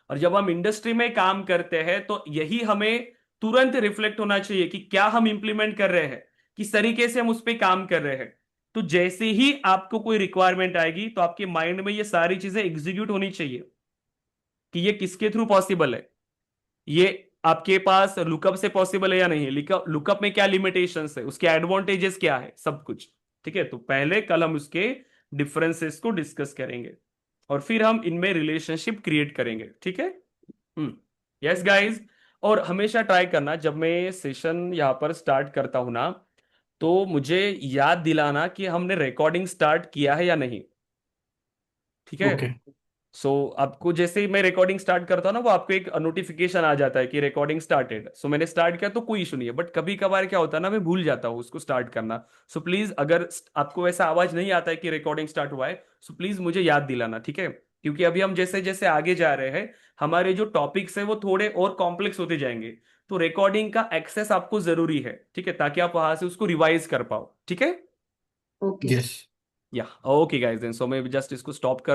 और जब हम इंडस्ट्री में काम करते हैं तो यही हमें तुरंत रिफ्लेक्ट होना चाहिए कि क्या हम इंप्लीमेंट कर रहे हैं, किस तरीके से हम उस पर काम कर रहे हैं। तो जैसे ही आपको कोई रिक्वायरमेंट आएगी तो आपके माइंड में ये सारी चीजें एग्जीक्यूट होनी चाहिए कि ये किसके थ्रू पॉसिबल है, ये आपके पास लुकअप से पॉसिबल है या नहीं, लुकअप में क्या लिमिटेशंस है, उसके एडवांटेजेस क्या है, सब कुछ, ठीक है। तो पहले कल हम उसके डिफरेंसेस को डिस्कस करेंगे और फिर हम इनमें रिलेशनशिप क्रिएट करेंगे, ठीक है। Yes guys. और हमेशा ट्राई करना जब मैं सेशन यहां पर स्टार्ट करता हूं ना, तो मुझे याद दिलाना कि हमने रिकॉर्डिंग स्टार्ट किया है या नहीं, ठीक है। Okay. सो आपको जैसे ही मैं रिकॉर्डिंग स्टार्ट करता हूं ना, वो आपको एक नोटिफिकेशन आ जाता है कि रिकॉर्डिंग स्टार्टेड। सो मैंने स्टार्ट किया तो कोई इशू नहीं है, बट कभी कभार क्या होता है ना, मैं भूल जाता हूँ उसको स्टार्ट करना। सो प्लीज अगर आपको ऐसा आवाज नहीं आता है कि रिकॉर्डिंग स्टार्ट हुआ है, सो प्लीज मुझे याद दिलाना, ठीक है। क्योंकि अभी हम जैसे जैसे आगे जा रहे हैं, हमारे जो टॉपिक्स है वो थोड़े और कॉम्प्लेक्स होते जाएंगे। तो रिकॉर्डिंग का एक्सेस आपको जरूरी है, ठीक है, ताकि आप वहां से उसको रिवाइज कर पाओ, ठीक है। Okay sir. Yes. या ओके गाइस, देन सो मैं जस्ट इसको स्टॉप कर